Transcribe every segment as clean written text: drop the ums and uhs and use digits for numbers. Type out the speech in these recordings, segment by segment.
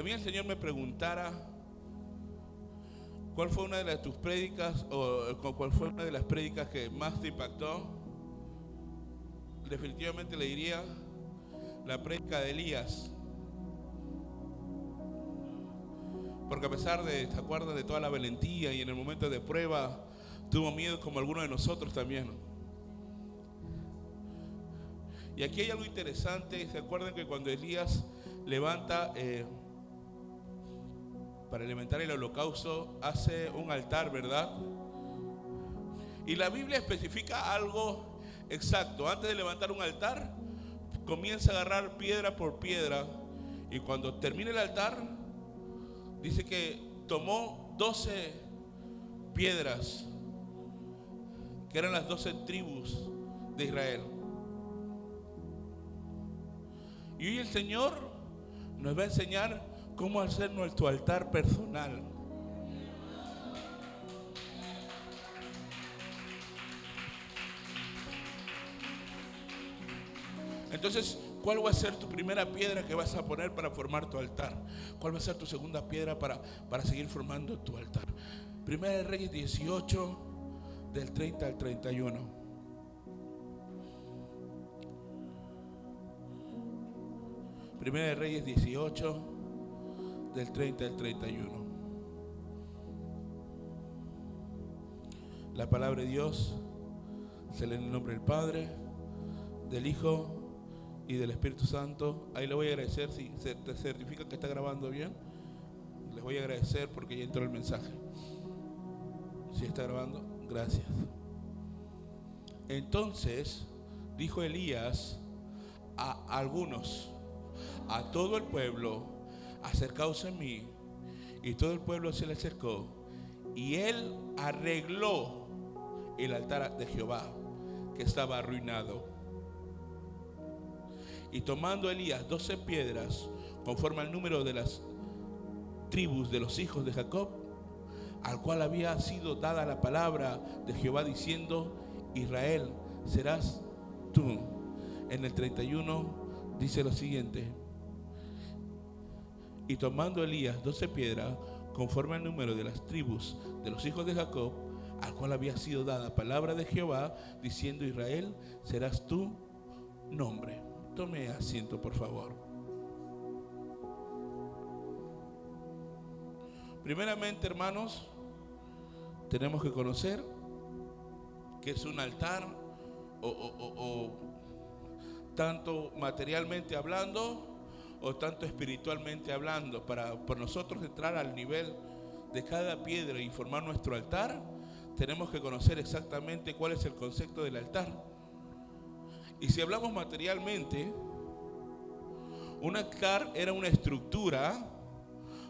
A mí el Señor me preguntara cuál fue una de tus prédicas o cuál fue una de las prédicas que más te impactó, definitivamente le diría la prédica de Elías. Porque a pesar de, ¿se acuerdan de toda la valentía y en el momento de prueba tuvo miedo como algunos de nosotros también? Y aquí hay algo interesante. ¿Se acuerdan que cuando Elías levanta para alimentar el holocausto, hace un altar, ¿verdad? Y la Biblia especifica algo exacto. Antes de levantar un altar, comienza a agarrar piedra por piedra. Y cuando termina el altar, dice que tomó 12 piedras, que eran las 12 tribus de Israel. Y hoy el Señor nos va a enseñar cómo hacer nuestro altar personal. Entonces, ¿cuál va a ser tu primera piedra que vas a poner para formar tu altar? ¿Cuál va a ser tu segunda piedra para seguir formando tu altar? Primera de Reyes 18, del 30 al 31. Primera de Reyes 18, del 30 al 31. La palabra de Dios se lee en el nombre del Padre, del Hijo y del Espíritu Santo. Ahí le voy a agradecer si se te certifica que está grabando bien. Les voy a agradecer porque ya entró el mensaje. Si está grabando, gracias. Entonces dijo Elías a algunos: a todo el pueblo, acercaos a mí. Y todo el pueblo se le acercó, y él arregló el altar de Jehová, que estaba arruinado. Y tomando Elías 12 piedras, conforme al número de las tribus de los hijos de Jacob, al cual había sido dada la palabra de Jehová, diciendo: Israel serás tú. En el 31 dice lo siguiente: y tomando Elías 12 piedras, conforme al número de las tribus de los hijos de Jacob, al cual había sido dada palabra de Jehová, diciendo: Israel serás tu nombre. Tome asiento, por favor. Primeramente, hermanos, tenemos que conocer qué es un altar, o tanto materialmente hablando o tanto espiritualmente hablando. Para nosotros entrar al nivel de cada piedra y formar nuestro altar, tenemos que conocer exactamente cuál es el concepto del altar. Y si hablamos materialmente, un altar era una estructura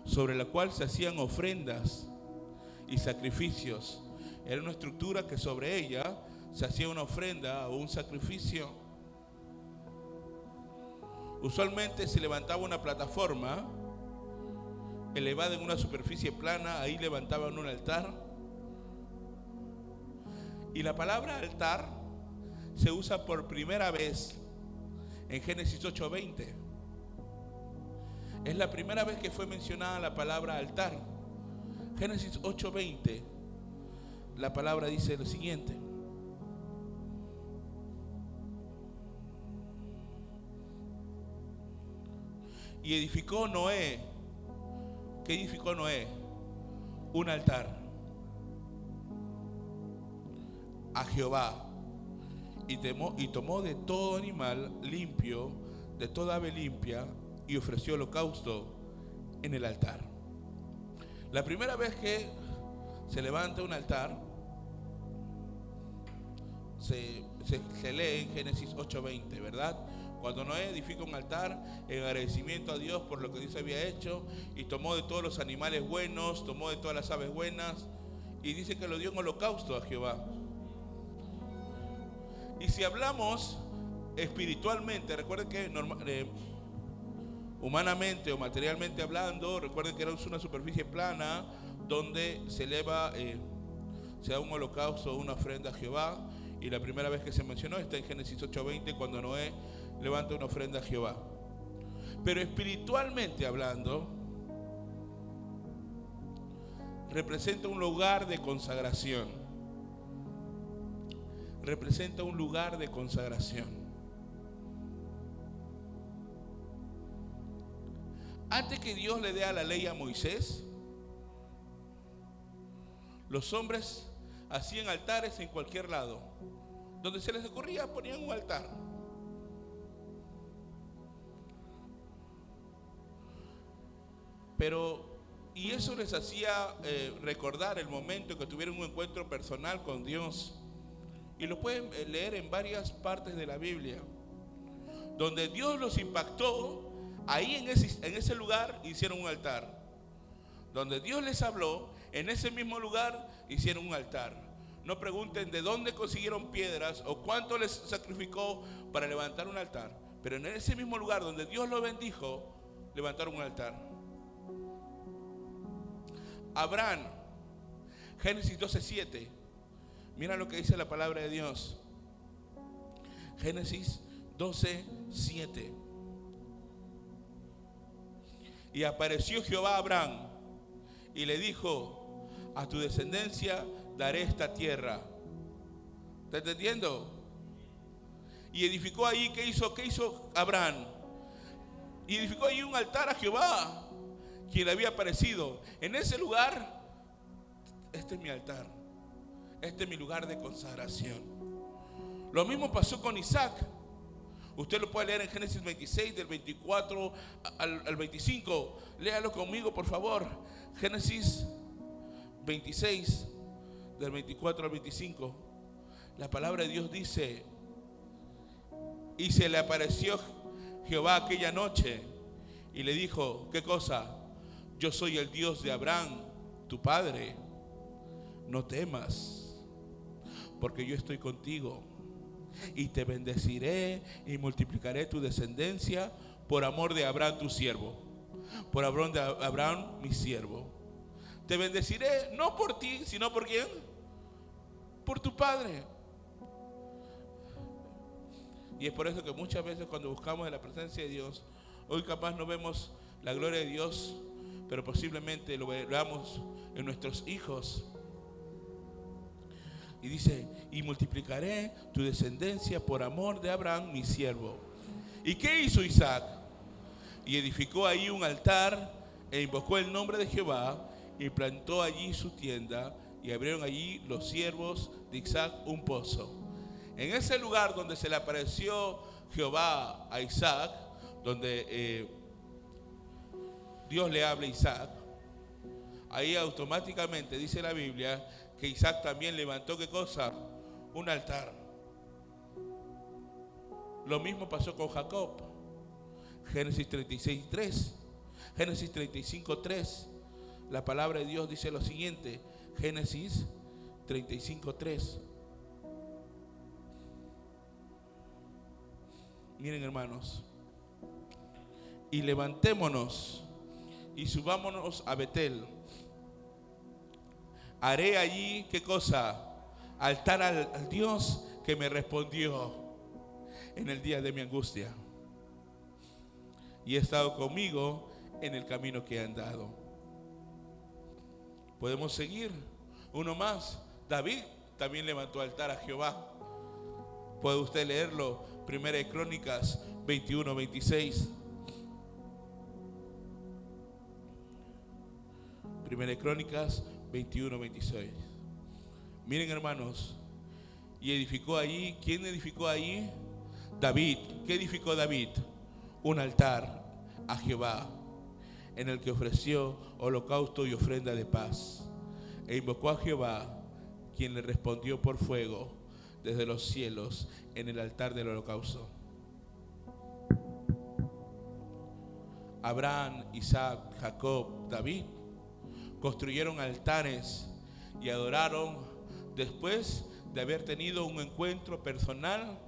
sobre la cual se hacían ofrendas y sacrificios. Era una estructura que sobre ella se hacía una ofrenda o un sacrificio. Usualmente se levantaba una plataforma elevada en una superficie plana, ahí levantaban un altar. Y la palabra altar se usa por primera vez en Génesis 8:20. Es la primera vez que fue mencionada la palabra altar. Génesis 8:20, la palabra dice lo siguiente: y edificó Noé. ¿Qué edificó Noé? Un altar a Jehová, y tomó de todo animal limpio, de toda ave limpia, y ofreció holocausto en el altar. La primera vez que se levanta un altar se lee en Génesis 8:20, ¿verdad? Cuando Noé edifica un altar en agradecimiento a Dios por lo que Dios había hecho, y tomó de todos los animales buenos, tomó de todas las aves buenas, y dice que lo dio en holocausto a Jehová. Y si hablamos espiritualmente, recuerden que humanamente o materialmente hablando, recuerden que era una superficie plana donde se eleva, se da un holocausto, una ofrenda a Jehová. Y la primera vez que se mencionó está en Génesis 8:20, cuando Noé levanta una ofrenda a Jehová. Pero espiritualmente hablando, representa un lugar de consagración. Representa un lugar de consagración. Antes que Dios le dé a la ley a Moisés, los hombres hacían altares en cualquier lado. Donde se les ocurría ponían un altar. Y eso les hacía recordar el momento en que tuvieron un encuentro personal con Dios. Y lo pueden leer en varias partes de la Biblia. Donde Dios los impactó, ahí en ese lugar hicieron un altar. Donde Dios les habló, en ese mismo lugar hicieron un altar. No pregunten de dónde consiguieron piedras o cuánto les sacrificó para levantar un altar. Pero en ese mismo lugar donde Dios lo bendijo, levantaron un altar. Abraham, Génesis 12:7. Mira lo que dice la palabra de Dios. Génesis 12:7. Y apareció Jehová a Abraham y le dijo: a tu descendencia daré esta tierra. ¿Está entendiendo? Y edificó ahí, ¿qué hizo Abraham? Y edificó ahí un altar a Jehová, quien le había aparecido. En ese lugar, este es mi altar, este es mi lugar de consagración. Lo mismo pasó con Isaac. Usted lo puede leer en Génesis 26, del 24 al 25. Léalo conmigo, por favor. Génesis 26, del 24 al 25. La palabra de Dios dice: y se le apareció Jehová aquella noche y le dijo, ¿qué cosa? Yo soy el Dios de Abraham, tu padre. No temas, porque yo estoy contigo y te bendeciré y multiplicaré tu descendencia por amor de Abraham tu siervo, por amor de Abraham mi siervo. Te bendeciré no por ti, sino por ¿quién? Por tu padre. Y es por eso que muchas veces cuando buscamos en la presencia de Dios, hoy capaz no vemos la gloria de Dios, pero posiblemente lo veamos en nuestros hijos. Y dice, y multiplicaré tu descendencia por amor de Abraham mi siervo. ¿Y qué hizo Isaac? Y edificó ahí un altar e invocó el nombre de Jehová y plantó allí su tienda y abrieron allí los siervos de Isaac un pozo. En ese lugar donde se le apareció Jehová a Isaac, donde Dios le habla a Isaac, ahí automáticamente dice la Biblia que Isaac también levantó, ¿qué cosa? Un altar. Lo mismo pasó con Jacob. Génesis 36:3. Génesis 35:3. La palabra de Dios dice lo siguiente. Génesis 35:3. Miren, hermanos. Y levantémonos y subámonos a Betel. Haré allí, ¿qué cosa? Altar al Dios que me respondió en el día de mi angustia. Y ha estado conmigo en el camino que he andado. Podemos seguir. Uno más. David también levantó altar a Jehová. Puede usted leerlo. Primera de Crónicas 21:26. Primera de Crónicas 21:26. Miren, hermanos. Y edificó allí. ¿Quién edificó allí? David. ¿Qué edificó David? Un altar a Jehová, en el que ofreció holocausto y ofrenda de paz. E invocó a Jehová, quien le respondió por fuego desde los cielos en el altar del holocausto. Abraham, Isaac, Jacob, David construyeron altares y adoraron después de haber tenido un encuentro personal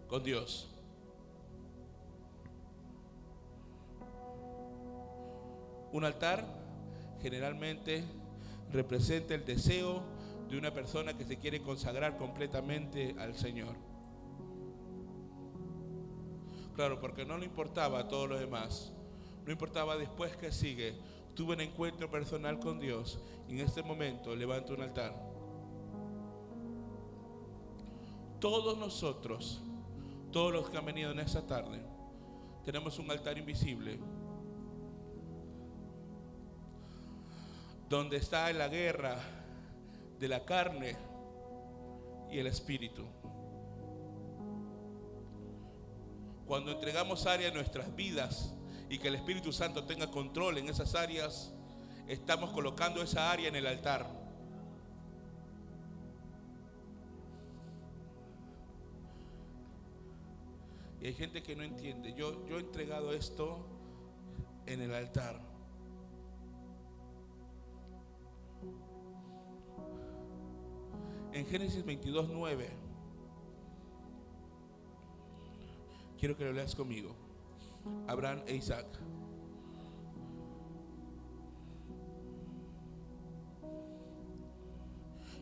con Dios. Un altar generalmente representa el deseo de una persona que se quiere consagrar completamente al Señor. Claro, porque no le importaba a todo lo demás. No importaba después que sigue. tuve un encuentro personal con Dios y en este momento levanto un altar. Todos nosotros, todos los que han venido en esta tarde, tenemos un altar invisible donde está la guerra de la carne y el espíritu. Cuando entregamos áreas de nuestras vidas y que el Espíritu Santo tenga control en esas áreas, estamos colocando esa área en el altar. Y hay gente que no entiende. Yo he entregado esto en el altar. En Génesis 22:9, quiero que lo leas conmigo. Abraham e Isaac.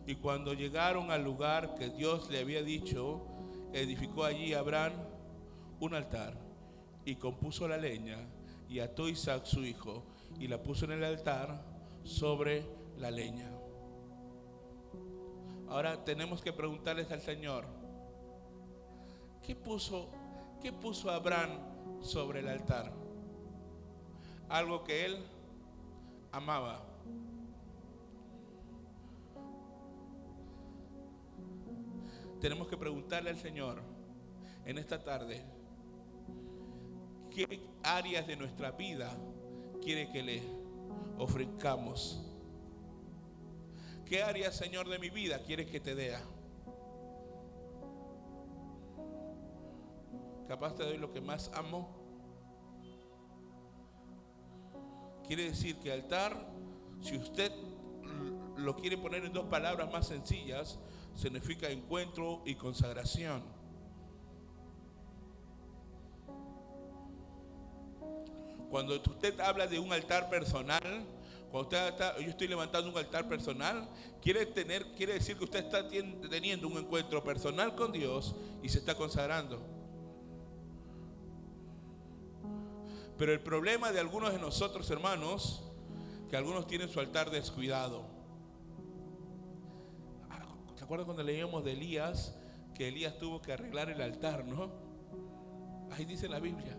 Y cuando llegaron al lugar que Dios le había dicho, edificó allí Abraham un altar y compuso la leña y ató a Isaac su hijo y la puso en el altar sobre la leña. Ahora tenemos que preguntarles al Señor, ¿qué puso Abraham sobre el altar? Algo que él amaba. Tenemos que preguntarle al Señor en esta tarde, ¿qué áreas de nuestra vida quiere que le ofrezcamos? ¿Qué áreas, Señor, de mi vida quieres que te dé? Capaz te doy lo que más amo. Quiere decir que altar, si usted lo quiere poner en dos palabras más sencillas, significa encuentro y consagración. Cuando usted habla de un altar personal, cuando yo estoy levantando un altar personal, quiere decir que usted está teniendo un encuentro personal con Dios y se está consagrando. Pero el problema de algunos de nosotros, hermanos, que algunos tienen su altar descuidado. ¿Se acuerdan cuando leíamos de Elías? Que Elías tuvo que arreglar el altar, ¿no? Ahí dice la Biblia.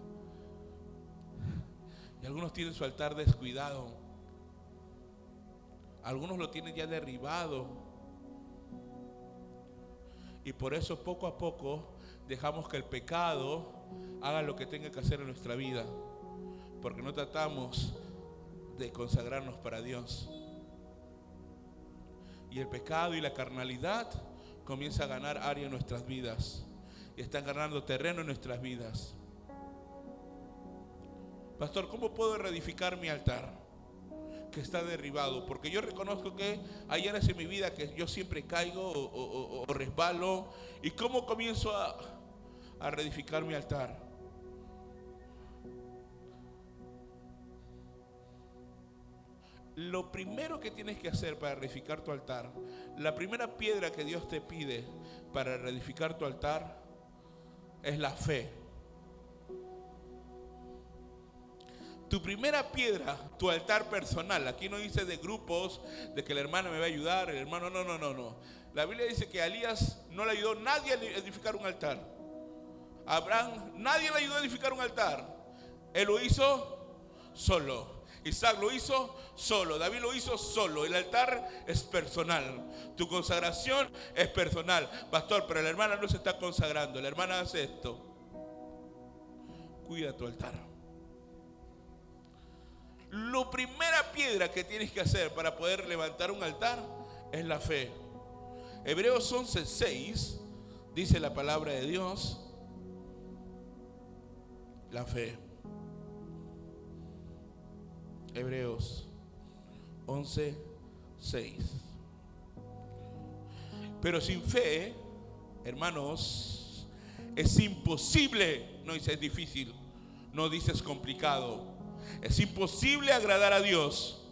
Y algunos tienen su altar descuidado. Algunos lo tienen ya derribado. Y por eso poco a poco dejamos que el pecado haga lo que tenga que hacer en nuestra vida. Porque no tratamos de consagrarnos para Dios. Y el pecado y la carnalidad comienza a ganar área en nuestras vidas. Y están ganando terreno en nuestras vidas. Pastor, ¿cómo puedo reedificar mi altar que está derribado? Porque yo reconozco que hay áreas en mi vida que yo siempre caigo o resbalo. ¿Y cómo comienzo a reedificar mi altar? Lo primero que tienes que hacer para reedificar tu altar, la primera piedra que Dios te pide para reedificar tu altar es la fe. Tu primera piedra, tu altar personal. Aquí no dice de grupos, de que el hermano me va a ayudar, el hermano, no. La Biblia dice que a Elías no le ayudó nadie a edificar un altar. A Abraham nadie le ayudó a edificar un altar. Él lo hizo solo. Isaac lo hizo solo. David lo hizo solo. El altar es personal. Tu consagración es personal. Pastor, pero la hermana no se está consagrando. La hermana hace esto. Cuida tu altar. La primera piedra que tienes que hacer para poder levantar un altar es la fe. Hebreos 11:6 dice la palabra de Dios, la fe. Hebreos 11:6. Pero sin fe, hermanos, es imposible. No dice es difícil, no dice es complicado. Es imposible agradar a Dios,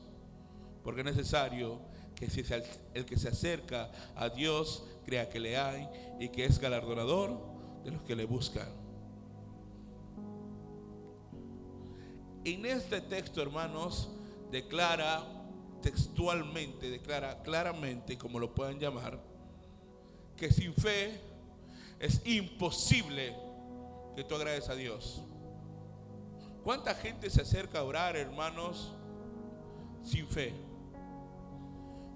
porque es necesario que el que se acerca a Dios crea que le hay y que es galardonador de los que le buscan. En este texto, hermanos, declara textualmente, declara claramente, como lo puedan llamar, que sin fe es imposible que tú agrades a Dios. ¿Cuánta gente se acerca a orar, hermanos, sin fe?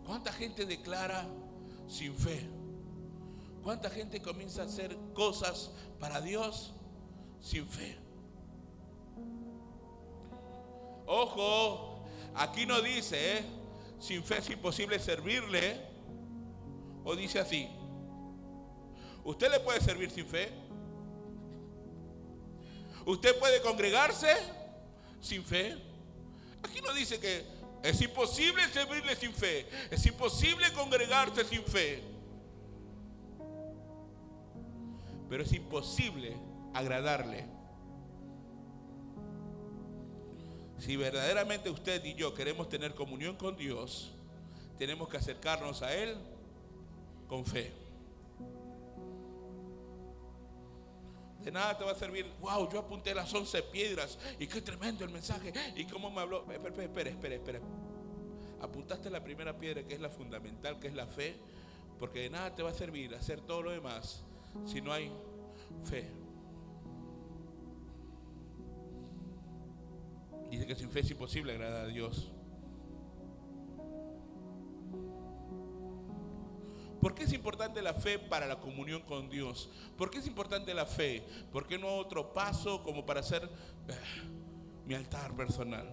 ¿Cuánta gente declara sin fe? ¿Cuánta gente comienza a hacer cosas para Dios sin fe? Ojo, aquí no dice, sin fe es imposible servirle, o dice así: ¿usted le puede servir sin fe? ¿Usted puede congregarse sin fe? Aquí no dice que es imposible servirle sin fe, es imposible congregarse sin fe, pero es imposible agradarle. Si verdaderamente usted y yo queremos tener comunión con Dios, tenemos que acercarnos a Él con fe. De nada te va a servir, wow, yo apunté las 11 piedras y qué tremendo el mensaje y cómo me habló. Espera. Apuntaste la primera piedra, que es la fundamental, que es la fe, porque de nada te va a servir hacer todo lo demás si no hay fe. Dice que sin fe es imposible agradar a Dios. ¿Por qué es importante la fe para la comunión con Dios? ¿Por qué es importante la fe? ¿Por qué no otro paso como para hacer mi altar personal?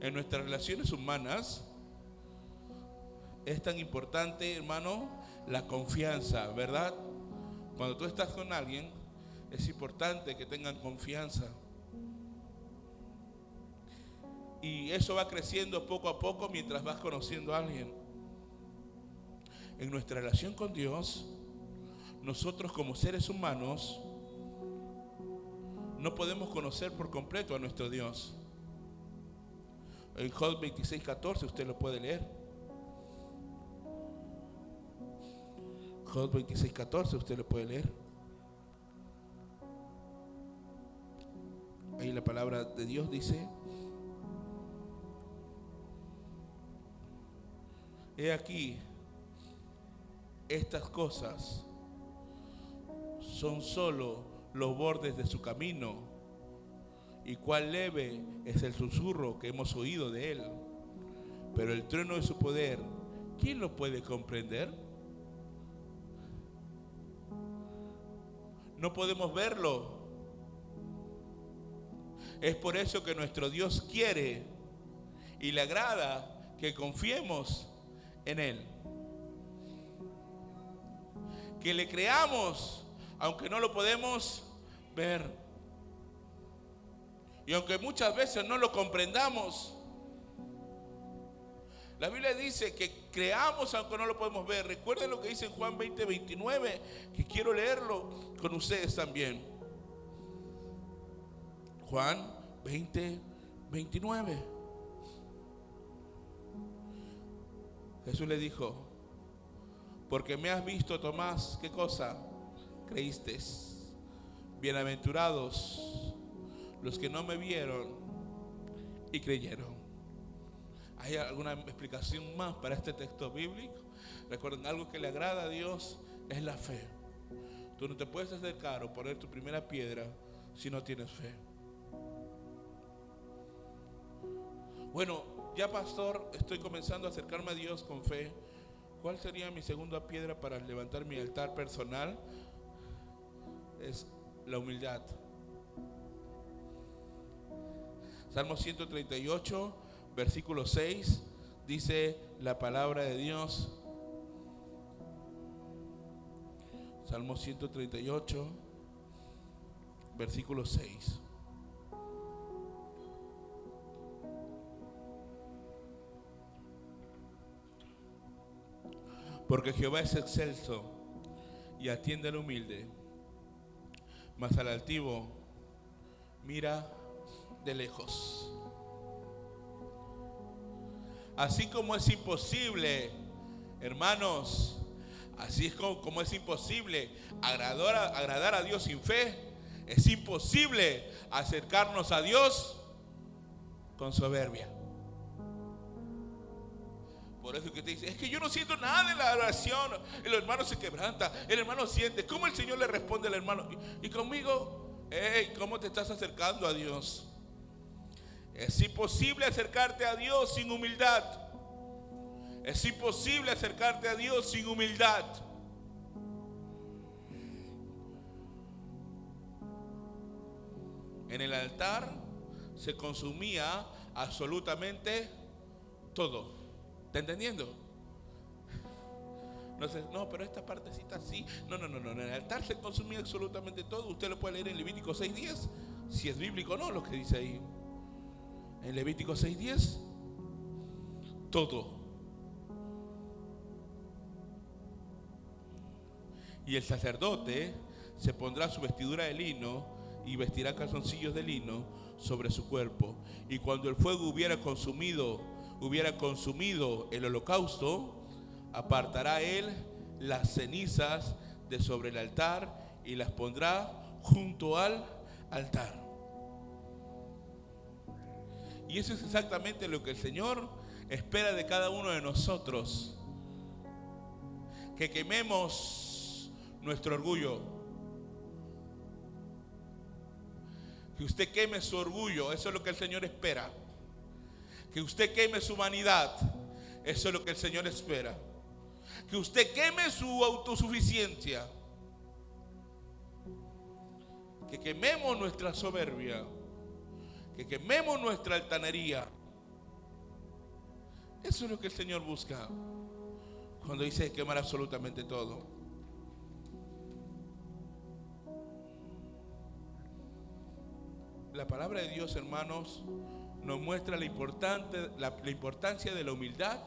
En nuestras relaciones humanas es tan importante, hermano, la confianza, ¿verdad? Cuando tú estás con alguien, es importante que tengan confianza. Y eso va creciendo poco a poco mientras vas conociendo a alguien. En nuestra relación con Dios, nosotros como seres humanos no podemos conocer por completo a nuestro Dios. En Job 26:14 usted lo puede leer. Job 26:14 usted lo puede leer. Ahí la palabra de Dios dice: he aquí, estas cosas son solo los bordes de su camino, y cuán leve es el susurro que hemos oído de él. Pero el trueno de su poder, ¿quién lo puede comprender? No podemos verlo. Es por eso que nuestro Dios quiere y le agrada que confiemos en Él, que le creamos aunque no lo podemos ver, y aunque muchas veces no lo comprendamos. La Biblia dice que creamos aunque no lo podemos ver. Recuerden lo que dice en Juan 20:29, que quiero leerlo con ustedes también. Juan 20:29. Jesús le dijo: porque me has visto, Tomás, ¿qué cosa? Creíste. Bienaventurados los que no me vieron y creyeron. ¿Hay alguna explicación más para este texto bíblico? Recuerden, algo que le agrada a Dios es la fe. Tú no te puedes acercar o poner tu primera piedra si no tienes fe. Bueno, ya pastor, estoy comenzando a acercarme a Dios con fe. ¿Cuál sería mi segunda piedra para levantar mi altar personal? Es la humildad. Salmo 138, versículo 6, dice la palabra de Dios. Salmo 138, versículo 6. Porque Jehová es excelso y atiende al humilde, mas al altivo mira de lejos. Así como es imposible, hermanos, así es como es imposible agradar a Dios sin fe, es imposible acercarnos a Dios con soberbia. Por eso que te dice, es que yo no siento nada en la oración. El hermano se quebranta, el hermano siente. ¿Cómo el Señor le responde al hermano? Y conmigo, hey, ¿cómo te estás acercando a Dios? Es imposible acercarte a Dios sin humildad. Es imposible acercarte a Dios sin humildad. En el altar se consumía absolutamente todo. ¿Está entendiendo? No sé, no, pero esta partecita sí. No. En el altar se consumía absolutamente todo. Usted lo puede leer en Levítico 6:10, si es bíblico o no lo que dice ahí. En Levítico 6:10, todo. Y el sacerdote se pondrá su vestidura de lino y vestirá calzoncillos de lino sobre su cuerpo. Y cuando el fuego hubiera consumido el holocausto, apartará él las cenizas de sobre el altar y las pondrá junto al altar. Y eso es exactamente lo que el Señor espera de cada uno de nosotros. Que quememos nuestro orgullo. Que usted queme su orgullo, eso es lo que el Señor espera. Que usted queme su vanidad, eso es lo que el Señor espera. Que usted queme su autosuficiencia. Que quememos nuestra soberbia. Que quememos nuestra altanería. Eso es lo que el Señor busca cuando dice quemar absolutamente todo. La palabra de Dios, hermanos, nos muestra la importancia de la humildad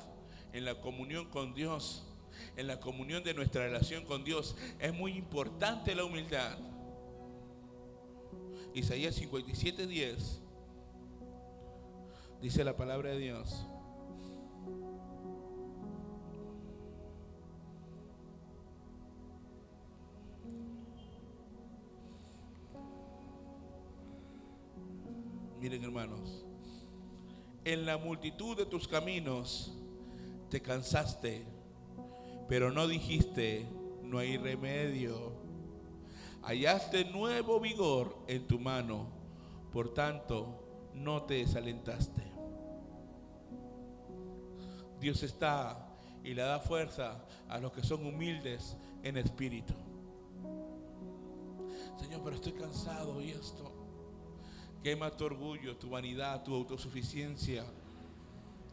en la comunión con Dios, en la comunión de nuestra relación con Dios. Es muy importante la humildad. Isaías 57:10 dice la palabra de Dios: miren, hermanos, en la multitud de tus caminos te cansaste, pero no dijiste, no hay remedio. Hallaste nuevo vigor en tu mano, por tanto no te desalentaste. Dios está y le da fuerza a los que son humildes en espíritu. Señor, pero estoy cansado y esto. Quema tu orgullo, tu vanidad, tu autosuficiencia,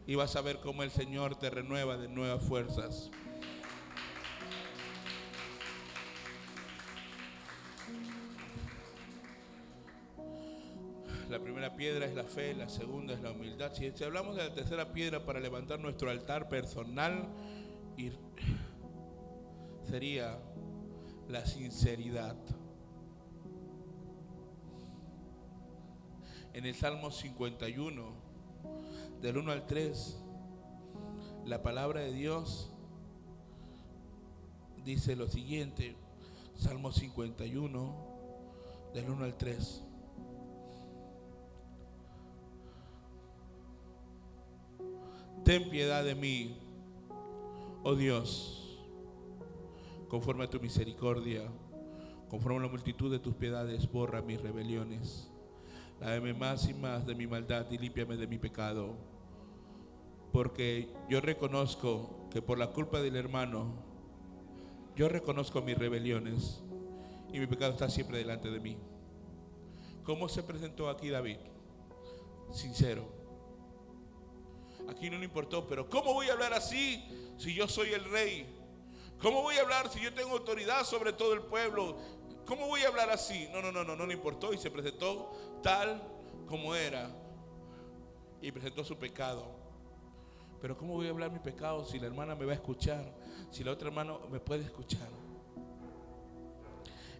y vas a ver cómo el Señor te renueva de nuevas fuerzas. La primera piedra es la fe, la segunda es la humildad. Si hablamos de la tercera piedra para levantar nuestro altar personal, sería la sinceridad. En el Salmo 51, del 1 al 3, la palabra de Dios dice lo siguiente. Salmo 51, del 1 al 3. Ten piedad de mí, oh Dios, conforme a tu misericordia, conforme a la multitud de tus piedades, borra mis rebeliones. Lávame más y más de mi maldad y límpiame de mi pecado. Porque yo reconozco que por la culpa del hermano, yo reconozco mis rebeliones y mi pecado está siempre delante de mí. ¿Cómo se presentó aquí David? Sincero. Aquí no le importó, pero ¿cómo voy a hablar así si yo soy el rey? ¿Cómo voy a hablar si yo tengo autoridad sobre todo el pueblo? ¿Cómo voy a hablar así? No le importó y se presentó tal como era y presentó su pecado. Pero ¿cómo voy a hablar mi pecado si la hermana me va a escuchar? Si la otra hermana me puede escuchar.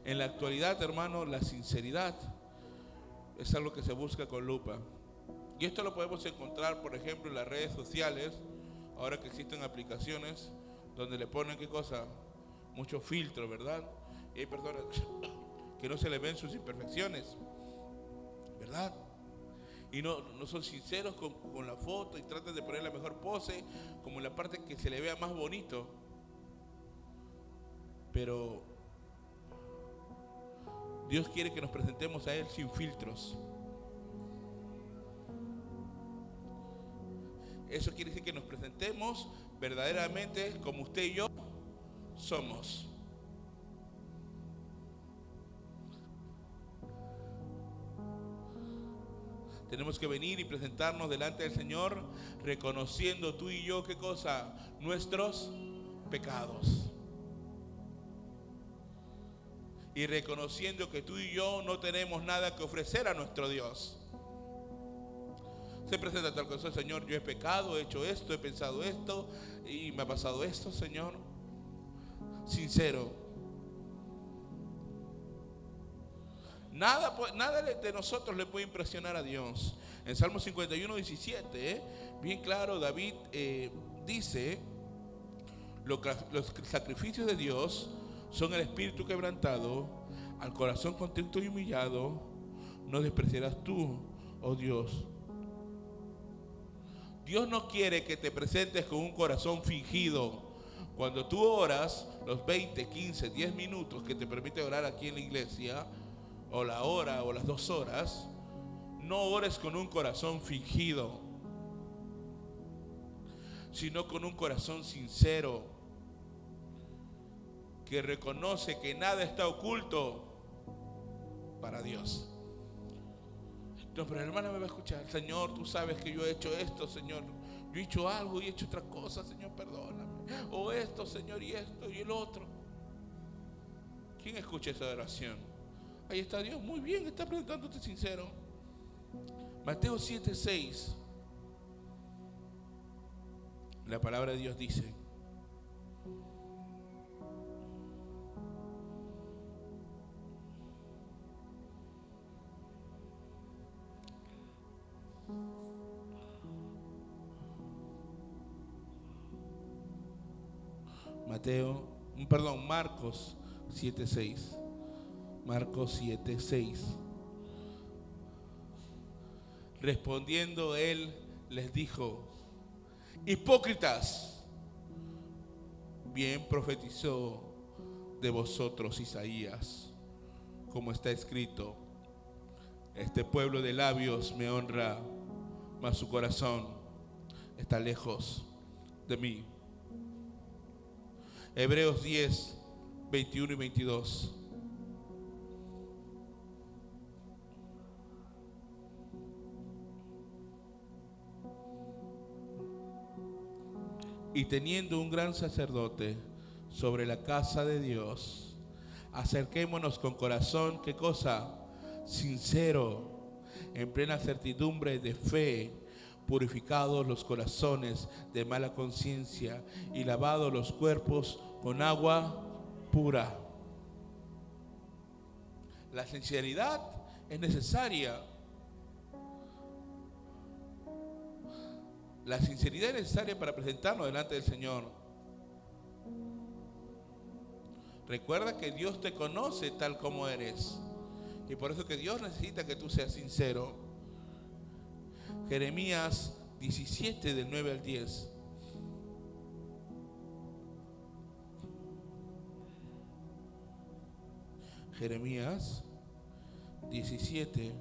En la actualidad, hermano, la sinceridad es algo que se busca con lupa. Y esto lo podemos encontrar, por ejemplo, en las redes sociales, ahora que existen aplicaciones donde le ponen, ¿qué cosa? Mucho filtro, ¿verdad? Y hay personas que no se le ven sus imperfecciones, ¿verdad? y no son sinceros con la foto y tratan de poner la mejor pose, como en la parte que se le vea más bonito. Pero Dios quiere que nos presentemos a Él sin filtros. Eso quiere decir que nos presentemos verdaderamente como usted y yo somos. Tenemos que venir y presentarnos delante del Señor reconociendo tú y yo, ¿qué cosa? Nuestros pecados. Y reconociendo que tú y yo no tenemos nada que ofrecer a nuestro Dios. Se presenta tal cosa: Señor, yo he pecado, he hecho esto, he pensado esto y me ha pasado esto, Señor. Sincero. Nada de nosotros le puede impresionar a Dios. En Salmo 51, 17, bien claro, David dice: los sacrificios de Dios son el espíritu quebrantado, al corazón contrito y humillado no despreciarás tú, oh Dios. Dios no quiere que te presentes con un corazón fingido. Cuando tú oras los 20, 15, 10 minutos que te permite orar aquí en la iglesia, o la hora o las 2 horas, no ores con un corazón fingido, sino con un corazón sincero, que reconoce que nada está oculto para Dios. No, pero la hermana me va a escuchar: Señor, tú sabes que yo he hecho esto, Señor. Yo he hecho algo y he hecho otra cosa, Señor, perdóname. O esto, Señor, y esto y el otro. ¿Quién escucha esa oración? Ahí está Dios. Muy bien, está presentándote sincero. Mateo 7:6. La palabra de Dios dice: Marcos 7:6. Marcos 7:6. Respondiendo él les dijo: hipócritas, bien profetizó de vosotros Isaías, como está escrito: este pueblo de labios me honra, mas su corazón está lejos de mí. Hebreos 10, 21 y 22. Y teniendo un gran sacerdote sobre la casa de Dios, acerquémonos con corazón, ¿qué cosa? Sincero, en plena certidumbre de fe, purificados los corazones de mala conciencia y lavados los cuerpos con agua pura. La sinceridad es necesaria. La sinceridad es necesaria para presentarnos delante del Señor. Recuerda que Dios te conoce tal como eres, y por eso que Dios necesita que tú seas sincero. Jeremías 17, del 9 al 10. Jeremías 17,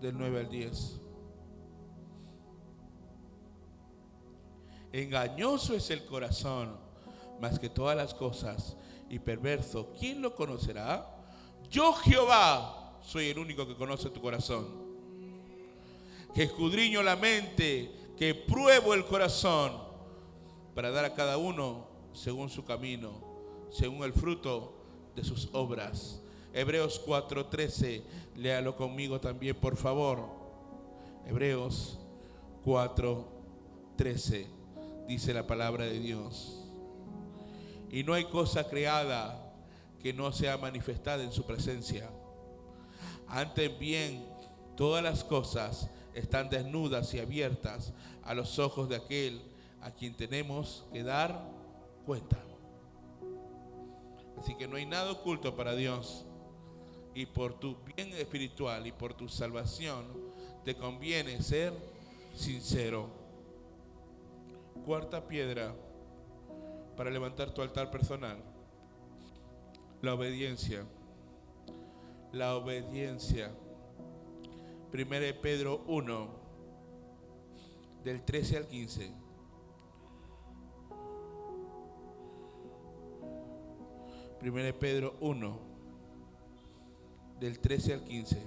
del 9 al 10. Engañoso es el corazón más que todas las cosas, y perverso, ¿quién lo conocerá? Yo, Jehová, soy el único que conoce tu corazón, que escudriño la mente, que pruebo el corazón, para dar a cada uno según su camino, según el fruto de sus obras. Hebreos 4:13, léalo conmigo también, por favor. Hebreos 4:13, dice la palabra de Dios: y no hay cosa creada que no sea manifestada en su presencia. Antes bien, todas las cosas están desnudas y abiertas a los ojos de aquel a quien tenemos que dar cuenta. Así que no hay nada oculto para Dios. Y por tu bien espiritual y por tu salvación, te conviene ser sincero. Cuarta piedra para levantar tu altar personal: la obediencia. La obediencia. 1 Pedro 1, del 13 al 15. 1 Pedro 1, del 13 al 15.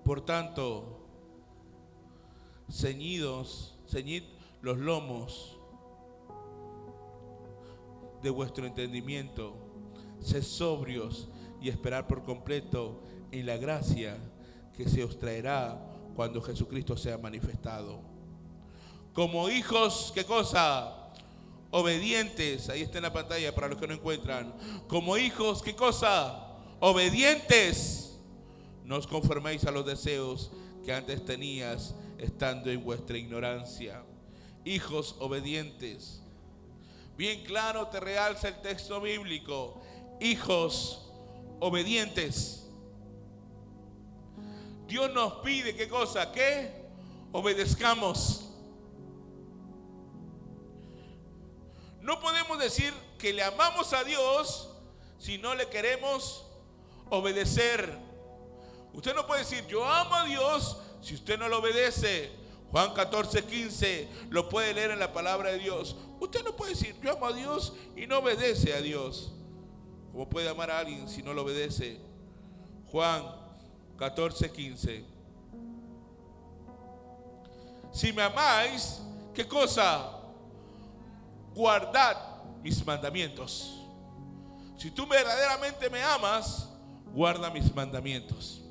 Por tanto, ceñid los lomos de vuestro entendimiento, sed sobrios y esperad por completo en la gracia que se os traerá cuando Jesucristo sea manifestado. Como hijos, ¿qué cosa? Obedientes. Ahí está en la pantalla para los que no encuentran. Como hijos, ¿qué cosa? Obedientes. No os conforméis a los deseos que antes tenías estando en vuestra ignorancia. Hijos obedientes. Bien claro te realza el texto bíblico. Hijos obedientes. Dios nos pide, ¿qué cosa? Que obedezcamos. No podemos decir que le amamos a Dios si no le queremos obedecer. Usted no puede decir yo amo a Dios si usted no lo obedece. Juan 14:15 lo puede leer en la palabra de Dios. Usted no puede decir yo amo a Dios y no obedece a Dios. ¿Cómo puede amar a alguien si no lo obedece? Juan 14:15. Si me amáis, ¿qué cosa? Guardad mis mandamientos. Si tú verdaderamente me amas, guarda mis mandamientos.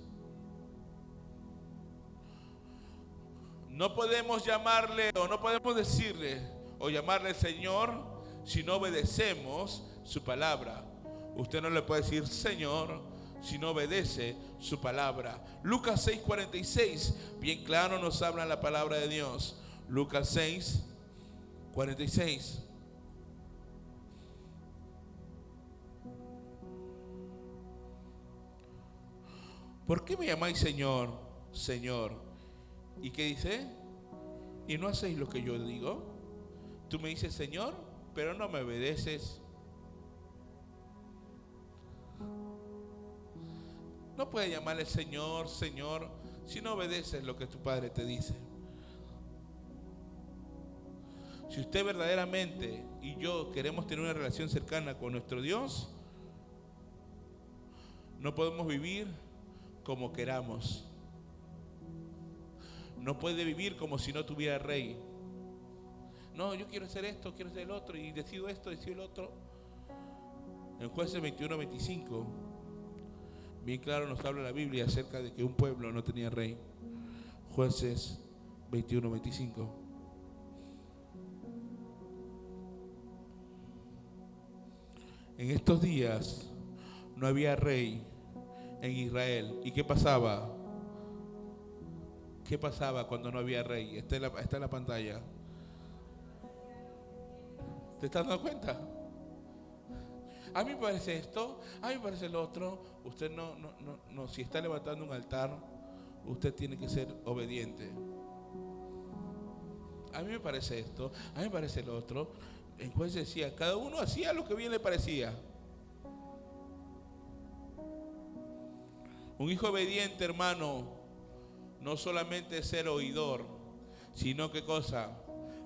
No podemos llamarle o no podemos decirle o llamarle Señor si no obedecemos su palabra. Usted no le puede decir Señor si no obedece su palabra. Lucas 6:46, bien claro nos habla la palabra de Dios. Lucas 6:46. ¿Por qué me llamáis Señor, Señor? ¿Y qué dice? ¿Y no hacéis lo que yo digo? Tú me dices Señor, pero no me obedeces. No puedes llamarle Señor, Señor, si no obedeces lo que tu Padre te dice. Si usted verdaderamente y yo queremos tener una relación cercana con nuestro Dios, no podemos vivir como queramos. No puede vivir como si no tuviera rey. No, yo quiero hacer esto, quiero hacer el otro, y decido esto, decido el otro. En Jueces 21:25, bien claro nos habla la Biblia acerca de que un pueblo no tenía rey. Jueces 21:25. En estos días no había rey en Israel. ¿Y qué pasaba? ¿Qué pasaba cuando no había rey? Está en la pantalla. ¿Te estás dando cuenta? A mí me parece esto, a mí me parece lo otro. Usted no, si está levantando un altar, usted tiene que ser obediente. A mí me parece esto, a mí me parece lo otro. El juez decía, cada uno hacía lo que bien le parecía. Un hijo obediente, hermano, no solamente es ser oidor, sino ¿qué cosa?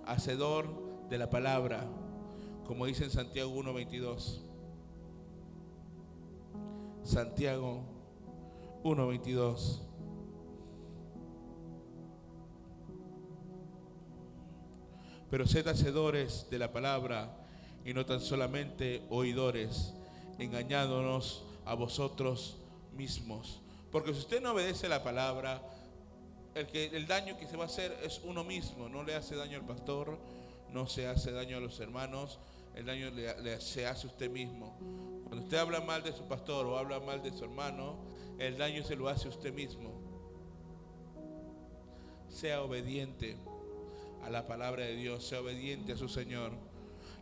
Hacedor de la palabra, como dice en Santiago 1:22. Santiago 1:22. Pero sed hacedores de la palabra y no tan solamente oidores, engañándonos a vosotros mismos. Porque si usted no obedece la palabra, el daño que se va a hacer es uno mismo. No le hace daño al pastor, no se hace daño a los hermanos, el daño se hace usted mismo. Cuando usted habla mal de su pastor o habla mal de su hermano, el daño se lo hace usted mismo. Sea obediente a la palabra de Dios, sea obediente a su Señor.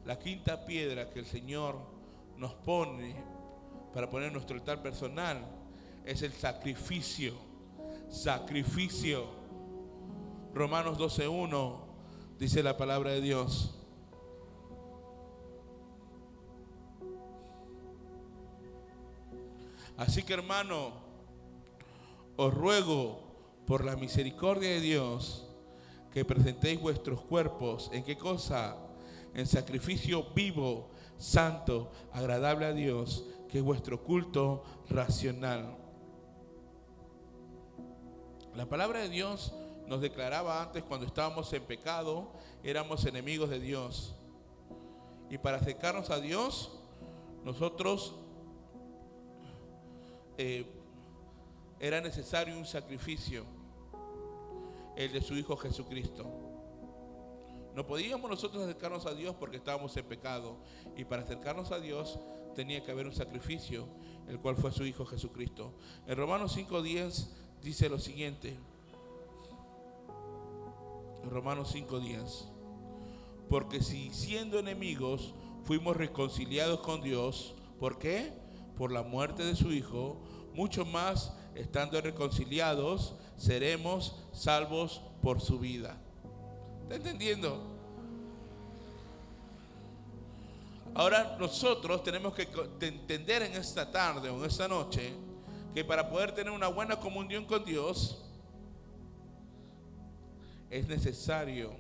La quinta piedra que el Señor nos pone para poner nuestro altar personal es el sacrificio. sacrificio. Romanos 12:1 dice la palabra de Dios. Así que, hermano, os ruego por la misericordia de Dios que presentéis vuestros cuerpos. ¿En qué cosa? En sacrificio vivo, santo, agradable a Dios, que es vuestro culto racional. La palabra de Dios nos declaraba antes, cuando estábamos en pecado, éramos enemigos de Dios. Y para acercarnos a Dios, nosotros era necesario un sacrificio, el de su Hijo Jesucristo. No podíamos nosotros acercarnos a Dios porque estábamos en pecado, y para acercarnos a Dios tenía que haber un sacrificio, el cual fue su Hijo Jesucristo. En Romanos 5:10 dice lo siguiente. En Romanos 5:10: porque si siendo enemigos fuimos reconciliados con Dios, ¿por qué? Por la muerte de su Hijo, mucho más estando reconciliados seremos salvos por su vida. ¿Está entendiendo? Ahora nosotros tenemos que entender en esta tarde o en esta noche que para poder tener una buena comunión con Dios es necesario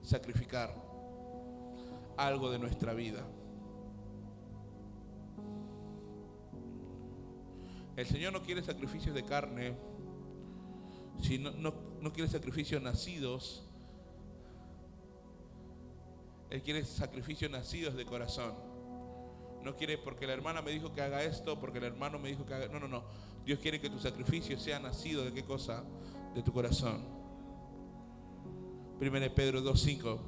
sacrificar algo de nuestra vida. El Señor no quiere sacrificios de carne, no quiere sacrificios nacidos. Él quiere sacrificios nacidos de corazón. No quiere porque la hermana me dijo que haga esto, porque el hermano me dijo que haga... No. Dios quiere que tu sacrificio sea nacido de qué cosa? De tu corazón. 1 Pedro 2:5.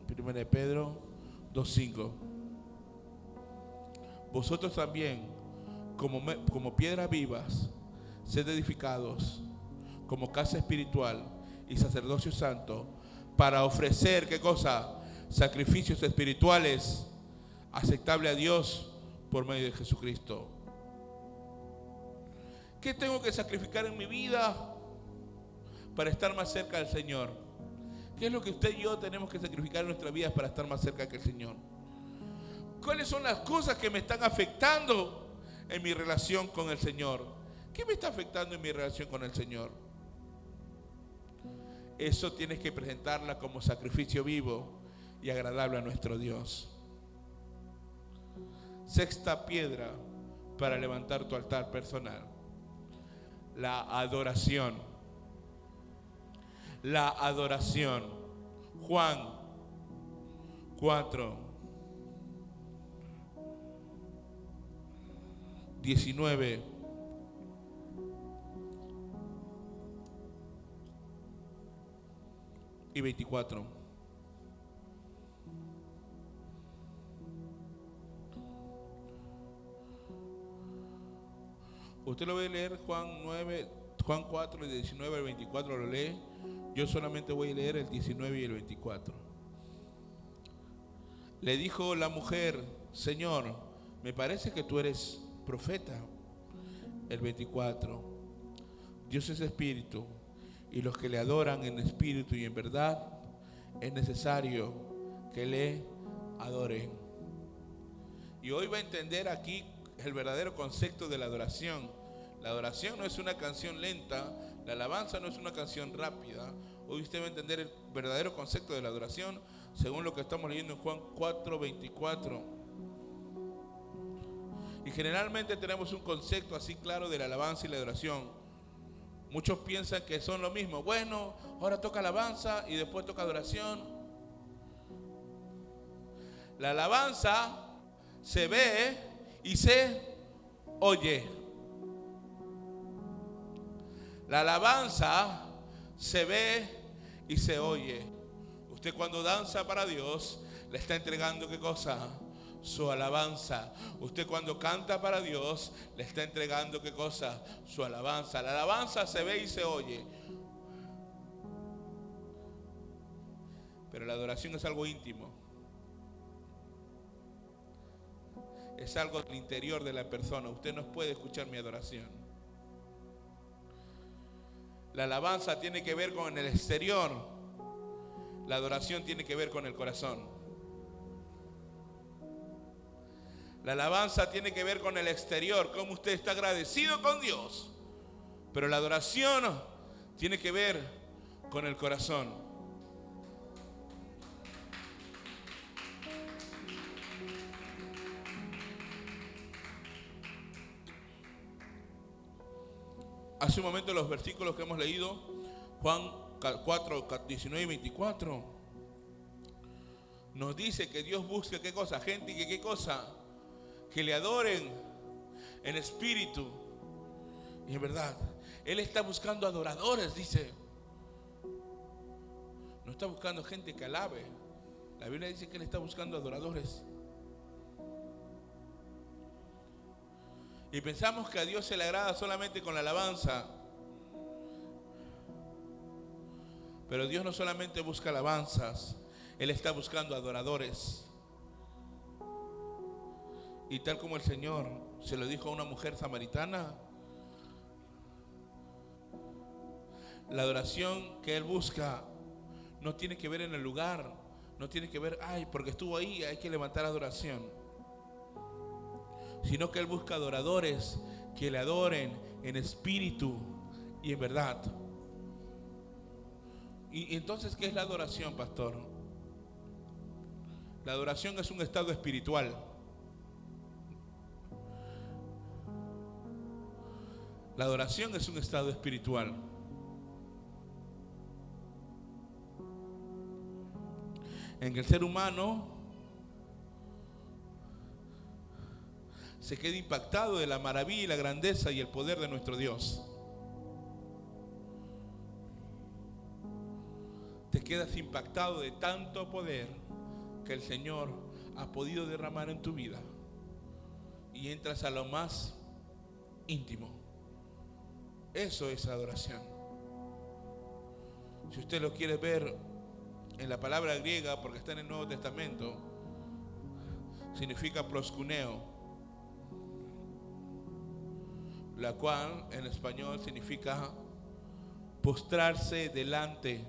1 Pedro 2:5. Vosotros también, como piedras vivas, sed edificados como casa espiritual y sacerdocio santo, para ofrecer, ¿qué cosa? Sacrificios espirituales aceptables a Dios por medio de Jesucristo. ¿Qué tengo que sacrificar en mi vida para estar más cerca del Señor? ¿Qué es lo que usted y yo tenemos que sacrificar en nuestra vida para estar más cerca del Señor? ¿Cuáles son las cosas que me están afectando en mi relación con el Señor? ¿Qué me está afectando en mi relación con el Señor? Eso tienes que presentarla como sacrificio vivo y agradable a nuestro Dios. Sexta piedra para levantar tu altar personal: la adoración. La adoración. Juan 4:19 y 24. Usted lo va a leer, Juan 4, 19 al 24 lo lee. Yo solamente voy a leer el 19 y el 24. Le dijo la mujer: Señor, me parece que tú eres profeta. El 24: Dios es espíritu, y los que le adoran en espíritu y en verdad es necesario que le adoren. Y hoy va a entender aquí el verdadero concepto de la adoración. La adoración no es una canción lenta, la alabanza no es una canción rápida. Hoy usted va a entender el verdadero concepto de la adoración según lo que estamos leyendo en Juan 4:24. Y generalmente tenemos un concepto así claro de la alabanza y la adoración. Muchos piensan que son lo mismo. Bueno, ahora toca alabanza y después toca adoración. La alabanza se ve y se oye. La alabanza se ve y se oye. Usted cuando danza para Dios le está entregando ¿qué cosa? Su alabanza. Usted cuando canta para Dios le está entregando ¿qué cosa? Su alabanza. La alabanza se ve y se oye, pero la adoración es algo íntimo. es algo del interior de la persona. Usted no puede escuchar mi adoración. La alabanza tiene que ver con el exterior. La adoración tiene que ver con el corazón. La alabanza tiene que ver con el exterior, cómo usted está agradecido con Dios. Pero la adoración tiene que ver con el corazón. Hace un momento los versículos que hemos leído, Juan 4, 19 y 24, nos dice que Dios busca ¿qué cosa? Gente que ¿qué cosa? Que le adoren en espíritu y en verdad. Él está buscando adoradores, dice. No está buscando gente que alabe. La Biblia dice que Él está buscando adoradores. Y pensamos que a Dios se le agrada solamente con la alabanza. Pero Dios no solamente busca alabanzas, Él está buscando adoradores. Y tal como el Señor se lo dijo a una mujer samaritana, la adoración que Él busca no tiene que ver en el lugar, no tiene que ver, ay, porque estuvo ahí, hay que levantar adoración. Sino que Él busca adoradores que le adoren en espíritu y en verdad. Y entonces, ¿qué es la adoración, pastor? La adoración es un estado espiritual. La adoración es un estado espiritual. En que el ser humano se queda impactado de la maravilla y la grandeza y el poder de nuestro Dios. Te quedas impactado de tanto poder que el Señor ha podido derramar en tu vida. Y entras a lo más íntimo. Eso es adoración. Si usted lo quiere ver en la palabra griega, porque está en el Nuevo Testamento, significa proskuneo, la cual en español significa postrarse delante,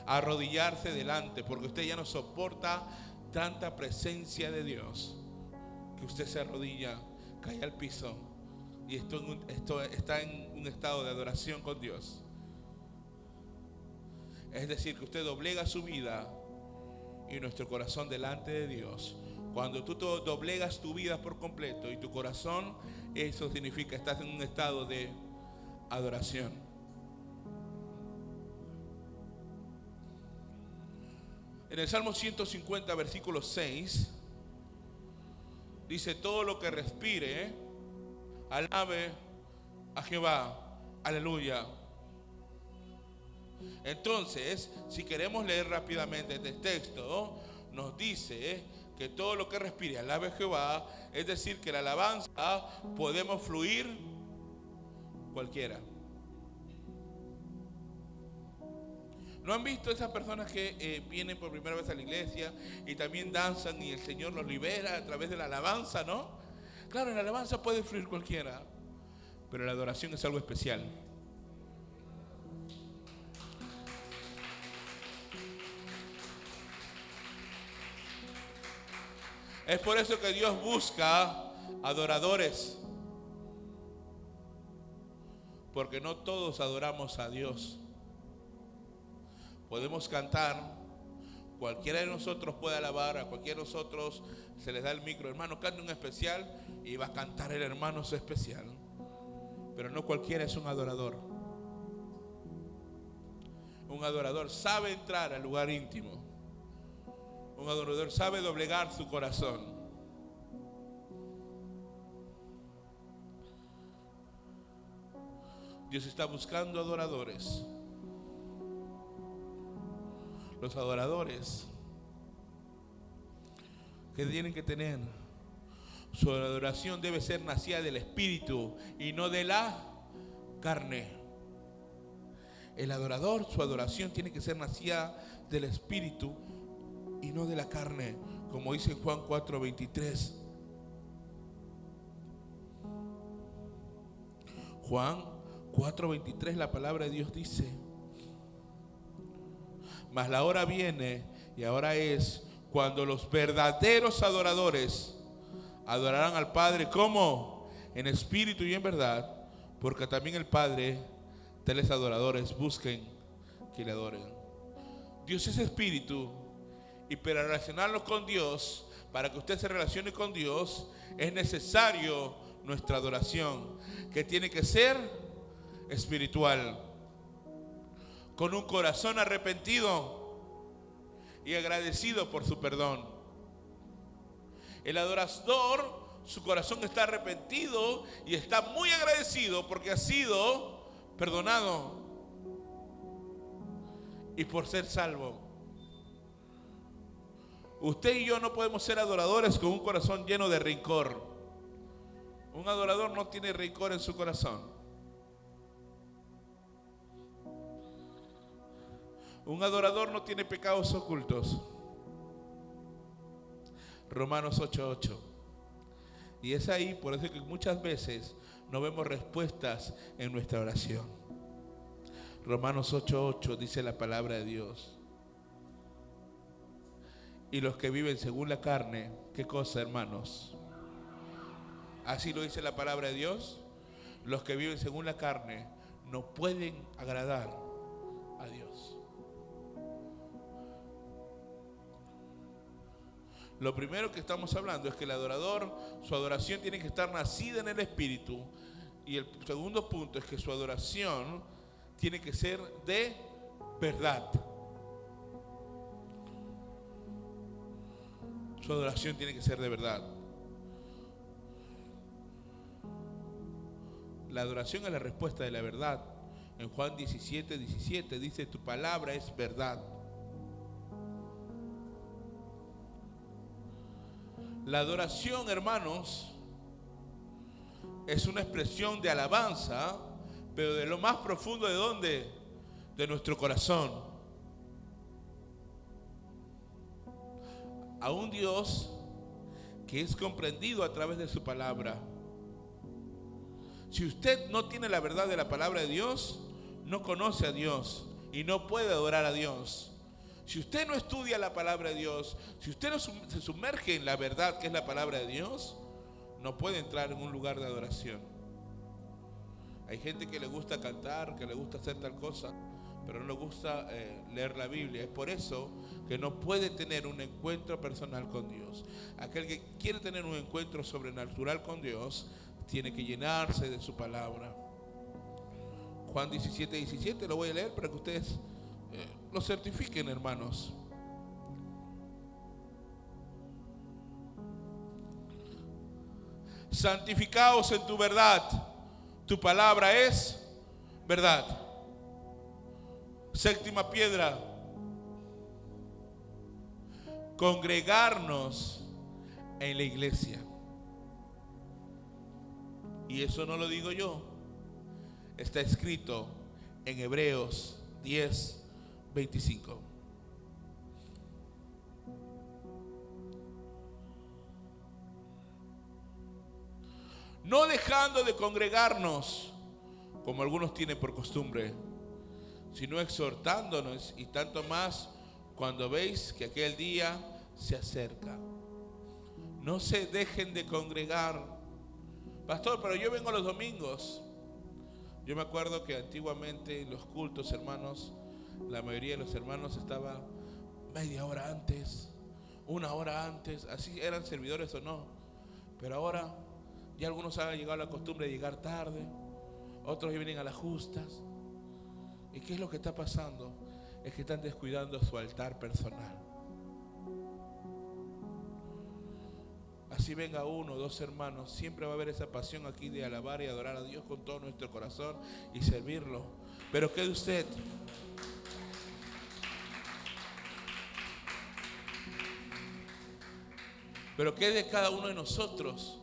arrodillarse delante, porque usted ya no soporta tanta presencia de Dios, que usted se arrodilla, cae al piso y está en un estado de adoración con Dios. Es decir, que usted doblega su vida y nuestro corazón delante de Dios. Cuando tú doblegas tu vida por completo y tu corazón, eso significa que estás en un estado de adoración. En el Salmo 150, versículo 6, dice: todo lo que respire, alabe a Jehová. Aleluya. Entonces, si queremos leer rápidamente este texto, nos dice que todo lo que respire alabe a Jehová, es decir, que la alabanza podemos fluir cualquiera. ¿No han visto esas personas que vienen por primera vez a la iglesia y también danzan y el Señor los libera a través de la alabanza, no? Claro, en la alabanza puede fluir cualquiera, pero la adoración es algo especial. Es por eso que Dios busca adoradores, porque no todos adoramos a Dios. Podemos cantar, cualquiera de nosotros puede alabar, a cualquiera de nosotros se les da el micro, hermano, cante un especial y va a cantar el hermano su especial. Pero no cualquiera es un adorador. Un adorador sabe entrar al lugar íntimo. Un adorador sabe doblegar su corazón. Dios está buscando adoradores. Los adoradores que tienen que tener, su adoración debe ser nacida del Espíritu y no de la carne. El adorador, su adoración tiene que ser nacida del Espíritu y no de la carne. como dice en Juan 4:23. Juan 4:23, la palabra de Dios dice: mas la hora viene, y ahora es, cuando los verdaderos adoradores adorarán al Padre, ¿cómo? En espíritu y en verdad, porque también el Padre, tales adoradores, busquen que le adoren. Dios es espíritu, y para relacionarnos con Dios, para que usted se relacione con Dios, es necesario nuestra adoración, que tiene que ser espiritual, con un corazón arrepentido y agradecido por su perdón. El adorador, su corazón está arrepentido y está muy agradecido porque ha sido perdonado y por ser salvo. Usted y yo no podemos ser adoradores con un corazón lleno de rencor. Un adorador no tiene rencor en su corazón. Un adorador no tiene pecados ocultos. Romanos 8:8. Y es ahí, por eso que muchas veces no vemos respuestas en nuestra oración. Romanos 8:8 dice la palabra de Dios. Y los que viven según la carne, ¿qué cosa, hermanos? Así lo dice la palabra de Dios. Los que viven según la carne no pueden agradar a Dios. Lo primero que estamos hablando es que el adorador, su adoración tiene que estar nacida en el Espíritu. Y el segundo punto es que su adoración tiene que ser de verdad. Su adoración tiene que ser de verdad. La adoración es la respuesta de la verdad. En Juan 17:17 dice: tu palabra es verdad. La adoración, hermanos, es una expresión de alabanza, pero de lo más profundo, ¿de dónde? De nuestro corazón. A un Dios que es comprendido a través de su palabra. Si usted no tiene la verdad de la palabra de Dios, no conoce a Dios y no puede adorar a Dios. Si usted no estudia la palabra de Dios, si usted no se sumerge en la verdad que es la palabra de Dios, no puede entrar en un lugar de adoración. Hay gente que le gusta cantar, que le gusta hacer tal cosa, pero no le gusta leer la Biblia. Es por eso que no puede tener un encuentro personal con Dios. Aquel que quiere tener un encuentro sobrenatural con Dios tiene que llenarse de su palabra. Juan 17:17, lo voy a leer para que ustedes lo certifiquen, hermanos. Santificaos en tu verdad, tu palabra es verdad. Séptima piedra: congregarnos en la iglesia. Y eso no lo digo yo, está escrito en Hebreos 10:25. No dejando de congregarnos, como algunos tienen por costumbre, sino exhortándonos, y tanto más cuando veis que aquel día se acerca. No se dejen de congregar. Pastor, pero yo vengo los domingos. Yo me acuerdo que antiguamente en los cultos, hermanos, la mayoría de los hermanos estaba media hora antes, una hora antes, así eran servidores o no. Pero ahora ya algunos han llegado a la costumbre de llegar tarde, otros vienen a las justas. ¿Y qué es lo que está pasando? Es que están descuidando su altar personal. Así venga uno o dos hermanos, siempre va a haber esa pasión aquí de alabar y adorar a Dios con todo nuestro corazón y servirlo. Pero ¿qué de usted? Pero ¿qué de cada uno de nosotros?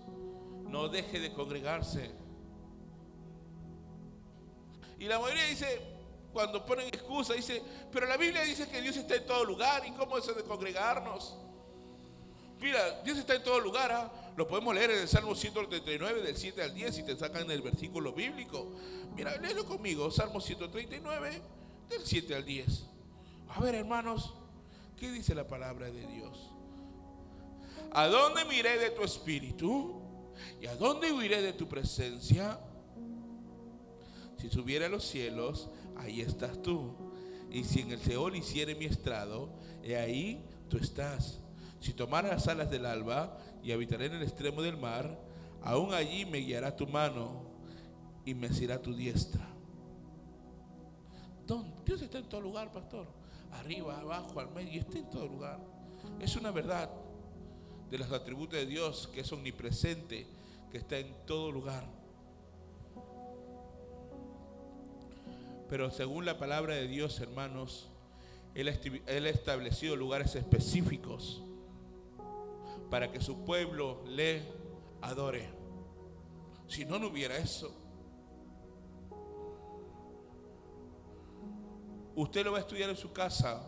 No deje de congregarse. Y la mayoría dice, cuando ponen excusa, dice: pero la Biblia dice que Dios está en todo lugar, ¿y cómo eso de congregarnos? Mira, Dios está en todo lugar, ¿ah? Lo podemos leer en el Salmo 139, del 7 al 10, si te sacan el versículo bíblico. Mira, léelo conmigo, Salmo 139, del 7 al 10. A ver, hermanos, ¿qué dice la palabra de Dios? ¿A dónde miré de tu espíritu? ¿Y a dónde huiré de tu presencia? Si subiera a los cielos, ahí estás tú. Y si en el Seol hiciere mi estrado, he ahí tú estás. Si tomara las alas del alba y habitaré en el extremo del mar, aún allí me guiará tu mano y me asirá tu diestra. Dios está en todo lugar, pastor. Arriba, abajo, al medio, está en todo lugar. Es una verdad de los atributos de Dios, que es omnipresente, que está en todo lugar. Pero según la palabra de Dios, hermanos, Él ha establecido lugares específicos para que su pueblo le adore. Si no, no hubiera eso. Usted lo va a estudiar en su casa,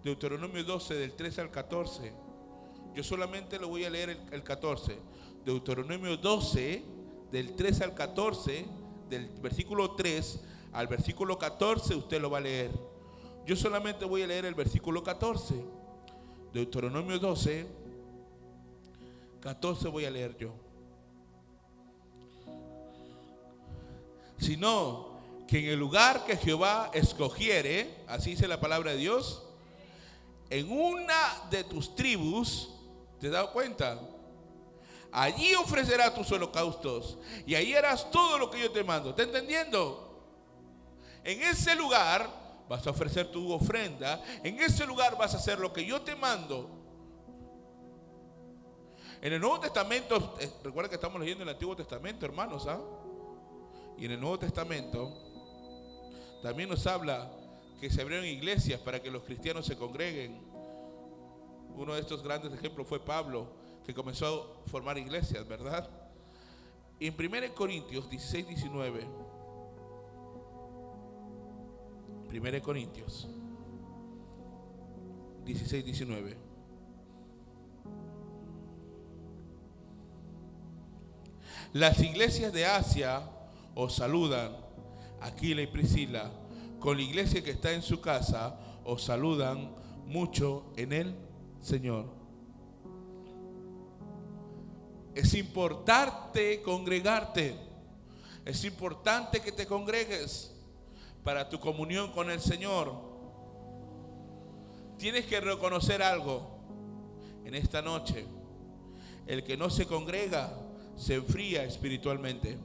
Deuteronomio 12, del 13 al 14. Yo solamente lo voy a leer el 14. Deuteronomio 12, del 13 al 14, del versículo 3 al versículo 14, usted lo va a leer. Yo solamente voy a leer el versículo 14. Deuteronomio 12, 14 voy a leer yo. Sino que en el lugar que Jehová escogiere, así dice la palabra de Dios, en una de tus tribus, ¿te has dado cuenta? Allí ofrecerás tus holocaustos y ahí harás todo lo que yo te mando. ¿Está entendiendo? En ese lugar vas a ofrecer tu ofrenda, en ese lugar vas a hacer lo que yo te mando. En el Nuevo Testamento, recuerda que estamos leyendo el Antiguo Testamento, hermanos, ¿ah? Y en el Nuevo Testamento también nos habla que se abrieron iglesias para que los cristianos se congreguen. Uno de estos grandes ejemplos fue Pablo, que comenzó a formar iglesias, ¿verdad? En 1 Corintios 16, 19. 1 Corintios 16, 19. Las iglesias de Asia os saludan, Aquila y Priscila, con la iglesia que está en su casa, os saludan mucho en el Señor. Es importante congregarte. Es importante que te congregues para tu comunión con el Señor. Tienes que reconocer algo en esta noche. El que no se congrega se enfría espiritualmente.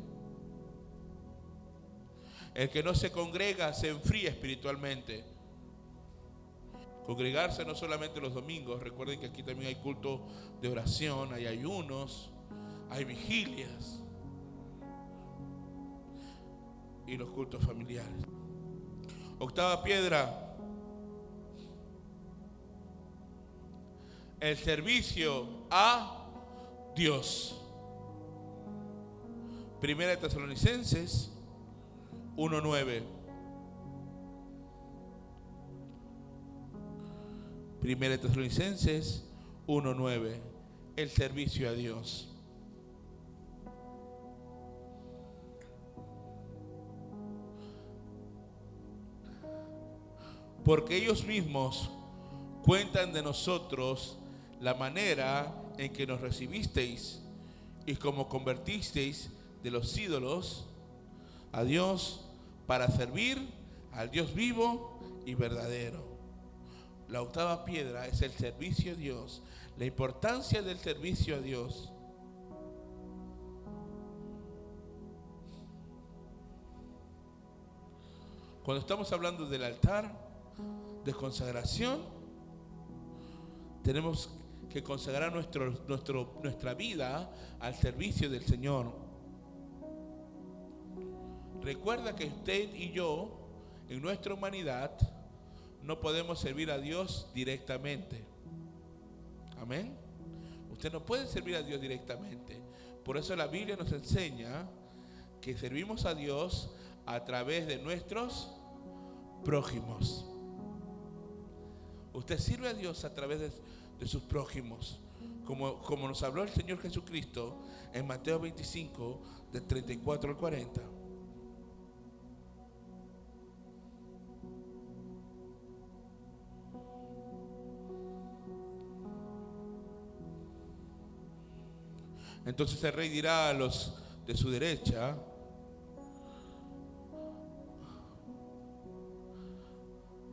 El que no se congrega se enfría espiritualmente. Congregarse no solamente los domingos. Recuerden que aquí también hay culto de oración, hay ayunos, hay vigilias y los cultos familiares. Octava piedra: el servicio a Dios. Primera de Tesalonicenses 1:9. Primera de Tesalonicenses 1:9. El servicio a Dios. Porque ellos mismos cuentan de nosotros la manera en que nos recibisteis y cómo convertisteis de los ídolos a Dios para servir al Dios vivo y verdadero. La octava piedra es el servicio a Dios, la importancia del servicio a Dios. Cuando estamos hablando del altar de consagración, tenemos que consagrar nuestra vida al servicio del Señor. Recuerda que usted y yo, en nuestra humanidad, no podemos servir a Dios directamente. Amén. Usted no puede servir a Dios directamente. Por eso la Biblia nos enseña que servimos a Dios a través de nuestros prójimos. Usted sirve a Dios a través de sus prójimos, como nos habló el Señor Jesucristo en Mateo 25, del 34 al 40. Entonces el rey dirá a los de su derecha: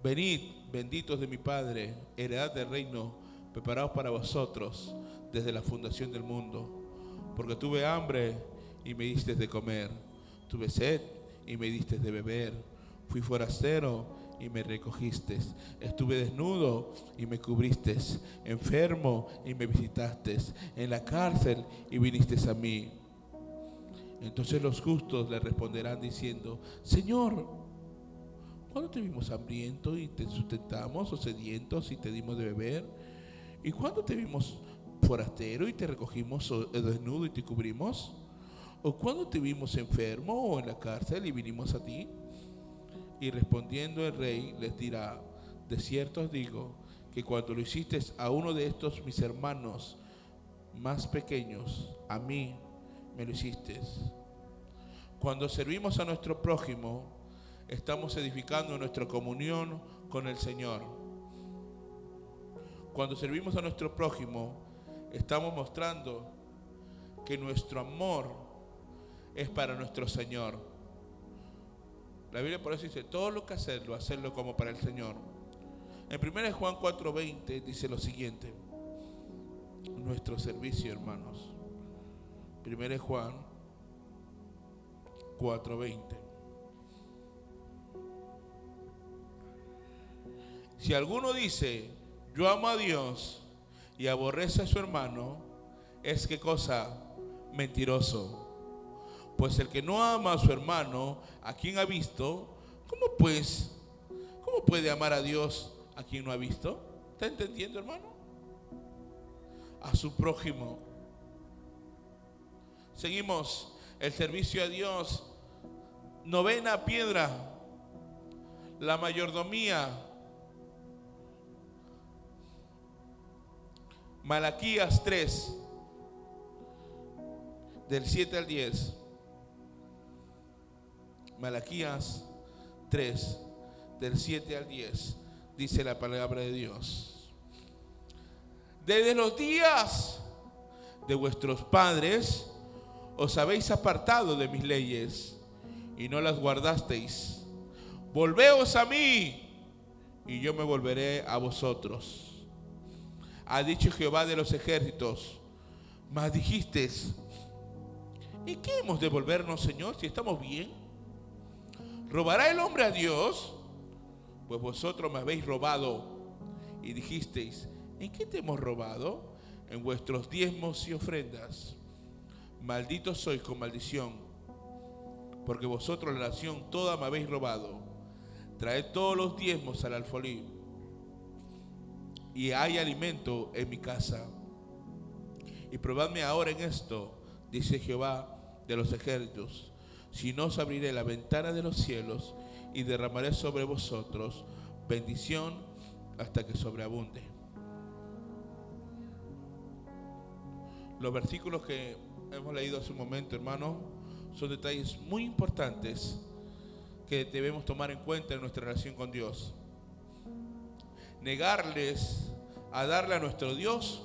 venid, benditos de mi Padre, heredad del reino preparados para vosotros desde la fundación del mundo. Porque tuve hambre y me disteis de comer, tuve sed y me disteis de beber, fui forastero y me recogisteis, estuve desnudo y me cubristeis, enfermo y me visitasteis, en la cárcel y vinisteis a mí. Entonces los justos le responderán diciendo: Señor, ¿cuándo te vimos hambriento y te sustentamos, o sedientos y te dimos de beber? ¿Y cuándo te vimos forastero y te recogimos, o desnudo y te cubrimos? ¿O cuándo te vimos enfermo o en la cárcel y vinimos a ti? Y respondiendo el rey les dirá: de cierto os digo que cuando lo hiciste a uno de estos mis hermanos más pequeños, a mí me lo hiciste. Cuando servimos a nuestro prójimo, estamos edificando nuestra comunión con el Señor. Cuando servimos a nuestro prójimo, estamos mostrando que nuestro amor es para nuestro Señor. La Biblia por eso dice: todo lo que hacerlo como para el Señor. En 1 Juan 4:20 dice lo siguiente: nuestro servicio, hermanos. 1 Juan 4:20. Si alguno dice: yo amo a Dios, y aborrece a su hermano, es ¿qué cosa? Mentiroso. Pues el que no ama a su hermano, a quien ha visto, ¿cómo puede amar a Dios a quien no ha visto? ¿Está entendiendo, hermano? A su prójimo. Seguimos el servicio a Dios. Novena piedra, la mayordomía. Malaquías 3, del 7 al 10. Malaquías 3, del 7 al 10, dice la palabra de Dios: desde los días de vuestros padres os habéis apartado de mis leyes y no las guardasteis. Volveos a mí y yo me volveré a vosotros, ha dicho Jehová de los ejércitos. Mas dijisteis: ¿y qué hemos de volvernos, Señor, si estamos bien? ¿Robará el hombre a Dios? Pues vosotros me habéis robado. Y dijisteis: ¿en qué te hemos robado? En vuestros diezmos y ofrendas. Malditos sois con maldición, porque vosotros, la nación toda, me habéis robado. Traed todos los diezmos al alfolí, y hay alimento en mi casa. Y probadme ahora en esto, dice Jehová de los ejércitos, si no os abriré la ventana de los cielos y derramaré sobre vosotros bendición hasta que sobreabunde. Los versículos que hemos leído hace un momento, hermano, son detalles muy importantes que debemos tomar en cuenta en nuestra relación con Dios. Negarles a darle a nuestro Dios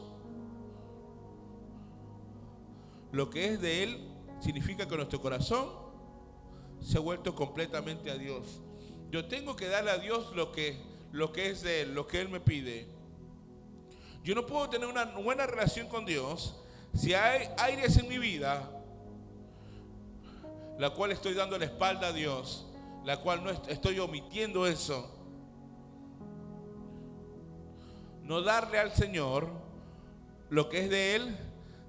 lo que es de Él significa que nuestro corazón se ha vuelto completamente a Dios. Yo tengo que darle a Dios lo que es de Él, lo que Él me pide. Yo no puedo tener una buena relación con Dios si hay áreas en mi vida la cual estoy dando la espalda a Dios, la cual no estoy omitiendo eso. No darle al Señor lo que es de Él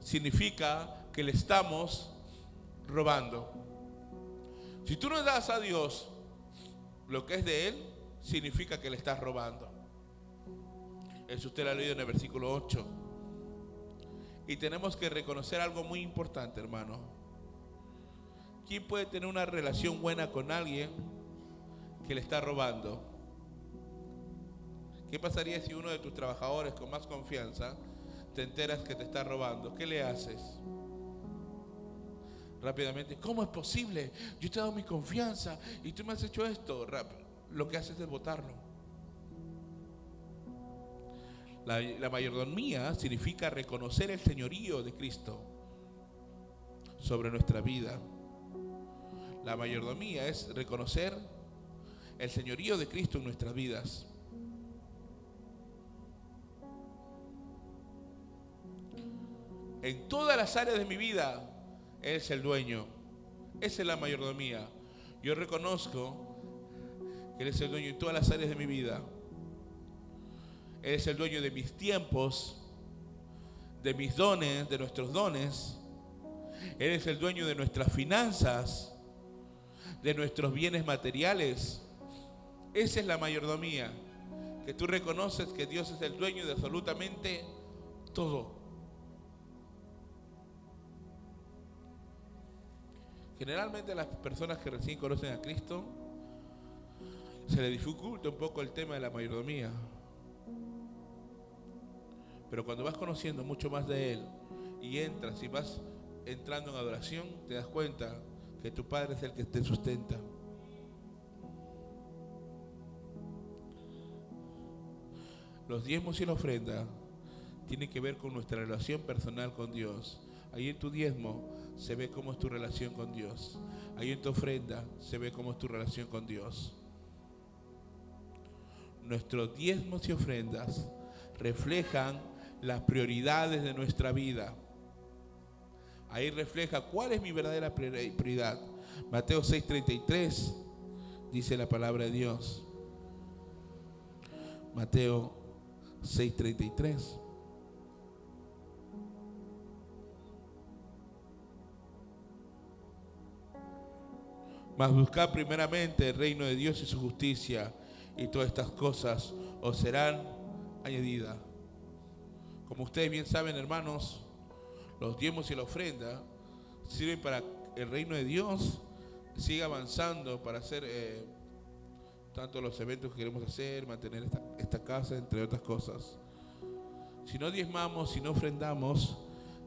significa que le estamos robando. Si tú no das a Dios lo que es de Él, significa que le estás robando. Eso usted lo ha leído en el versículo 8. Y tenemos que reconocer algo muy importante, hermano. ¿Quién puede tener una relación buena con alguien que le está robando? ¿Qué pasaría si uno de tus trabajadores con más confianza te enteras que te está robando, ¿qué le haces? Rápidamente, ¿cómo es posible? Yo te he dado mi confianza y tú me has hecho esto. Lo que haces es botarlo. La mayordomía significa reconocer el señorío de Cristo sobre nuestra vida. La mayordomía es reconocer el señorío de Cristo en nuestras vidas. En todas las áreas de mi vida, Él es el dueño. Esa es la mayordomía. Yo reconozco que Él es el dueño en todas las áreas de mi vida. Él es el dueño de mis tiempos, de mis dones, de nuestros dones. Él es el dueño de nuestras finanzas, de nuestros bienes materiales. Esa es la mayordomía, que tú reconoces que Dios es el dueño de absolutamente todo. Generalmente a las personas que recién conocen a Cristo se les dificulta un poco el tema de la mayordomía. Pero cuando vas conociendo mucho más de Él y entras y vas entrando en adoración, te das cuenta que tu Padre es el que te sustenta. Los diezmos y la ofrenda tienen que ver con nuestra relación personal con Dios. Ahí en tu diezmo se ve cómo es tu relación con Dios. Ahí en tu ofrenda se ve cómo es tu relación con Dios. Nuestros diezmos y ofrendas reflejan las prioridades de nuestra vida. Ahí refleja cuál es mi verdadera prioridad. Mateo 6:33 dice la palabra de Dios. Mateo 6:33. Mas buscad primeramente el reino de Dios y su justicia, y todas estas cosas os serán añadidas. Como ustedes bien saben, hermanos, los diezmos y la ofrenda sirven para que el reino de Dios siga avanzando, para hacer tanto los eventos que queremos hacer, mantener esta casa, entre otras cosas. Si no diezmamos, si no ofrendamos,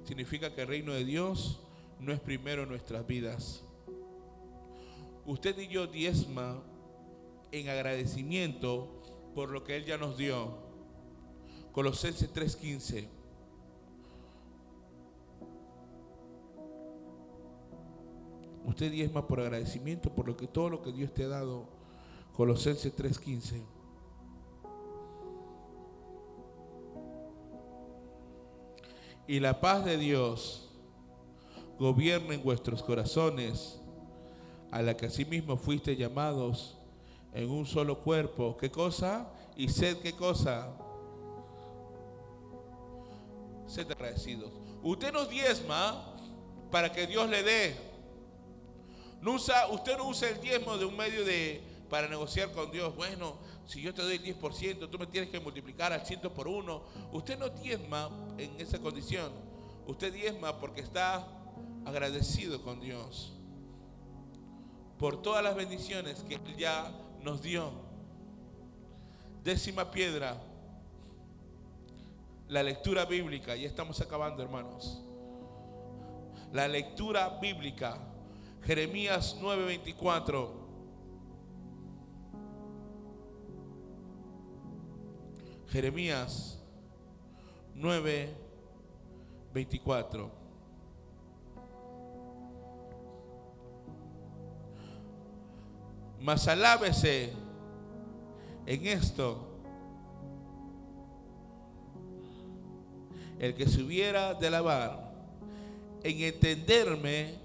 significa que el reino de Dios no es primero en nuestras vidas. Usted y yo diezma en agradecimiento por lo que Él ya nos dio. Colosenses 3:15. Usted diezma por agradecimiento por todo lo que Dios te ha dado. Colosenses 3:15. Y la paz de Dios gobierna en vuestros corazones, a la que asimismo fuiste llamados en un solo cuerpo. ¿Qué cosa? Y sed, ¿qué cosa? Sed agradecidos. Usted nos diezma para que Dios le dé. Usted no usa el diezmo de un medio para negociar con Dios. Bueno, si yo te doy el 10%, tú me tienes que multiplicar al 100 por 1. Usted no diezma en esa condición. Usted diezma porque está agradecido con Dios por todas las bendiciones que Él ya nos dio. 10ª piedra, la lectura bíblica. Ya estamos acabando, hermanos. La lectura bíblica. Jeremías 9:24. Jeremías 9:24. Mas alábese en esto el que se hubiera de alabar, en entenderme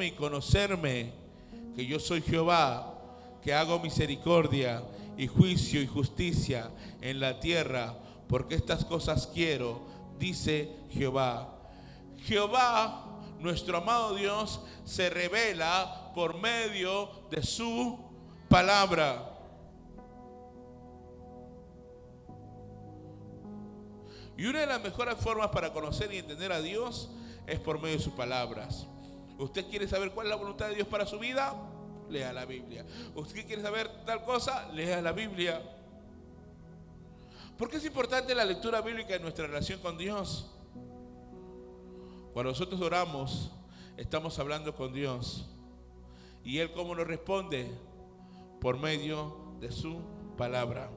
y conocerme, que yo soy Jehová, que hago misericordia y juicio y justicia en la tierra, porque estas cosas quiero, dice Jehová. Jehová, nuestro amado Dios, se revela por medio de su palabra. Y una de las mejores formas para conocer y entender a Dios es por medio de sus palabras. ¿Usted quiere saber cuál es la voluntad de Dios para su vida? Lea la Biblia. ¿Usted quiere saber tal cosa? Lea la Biblia. ¿Por qué es importante la lectura bíblica en nuestra relación con Dios? Cuando nosotros oramos, estamos hablando con Dios. ¿Y Él cómo nos responde? Por medio de su palabra.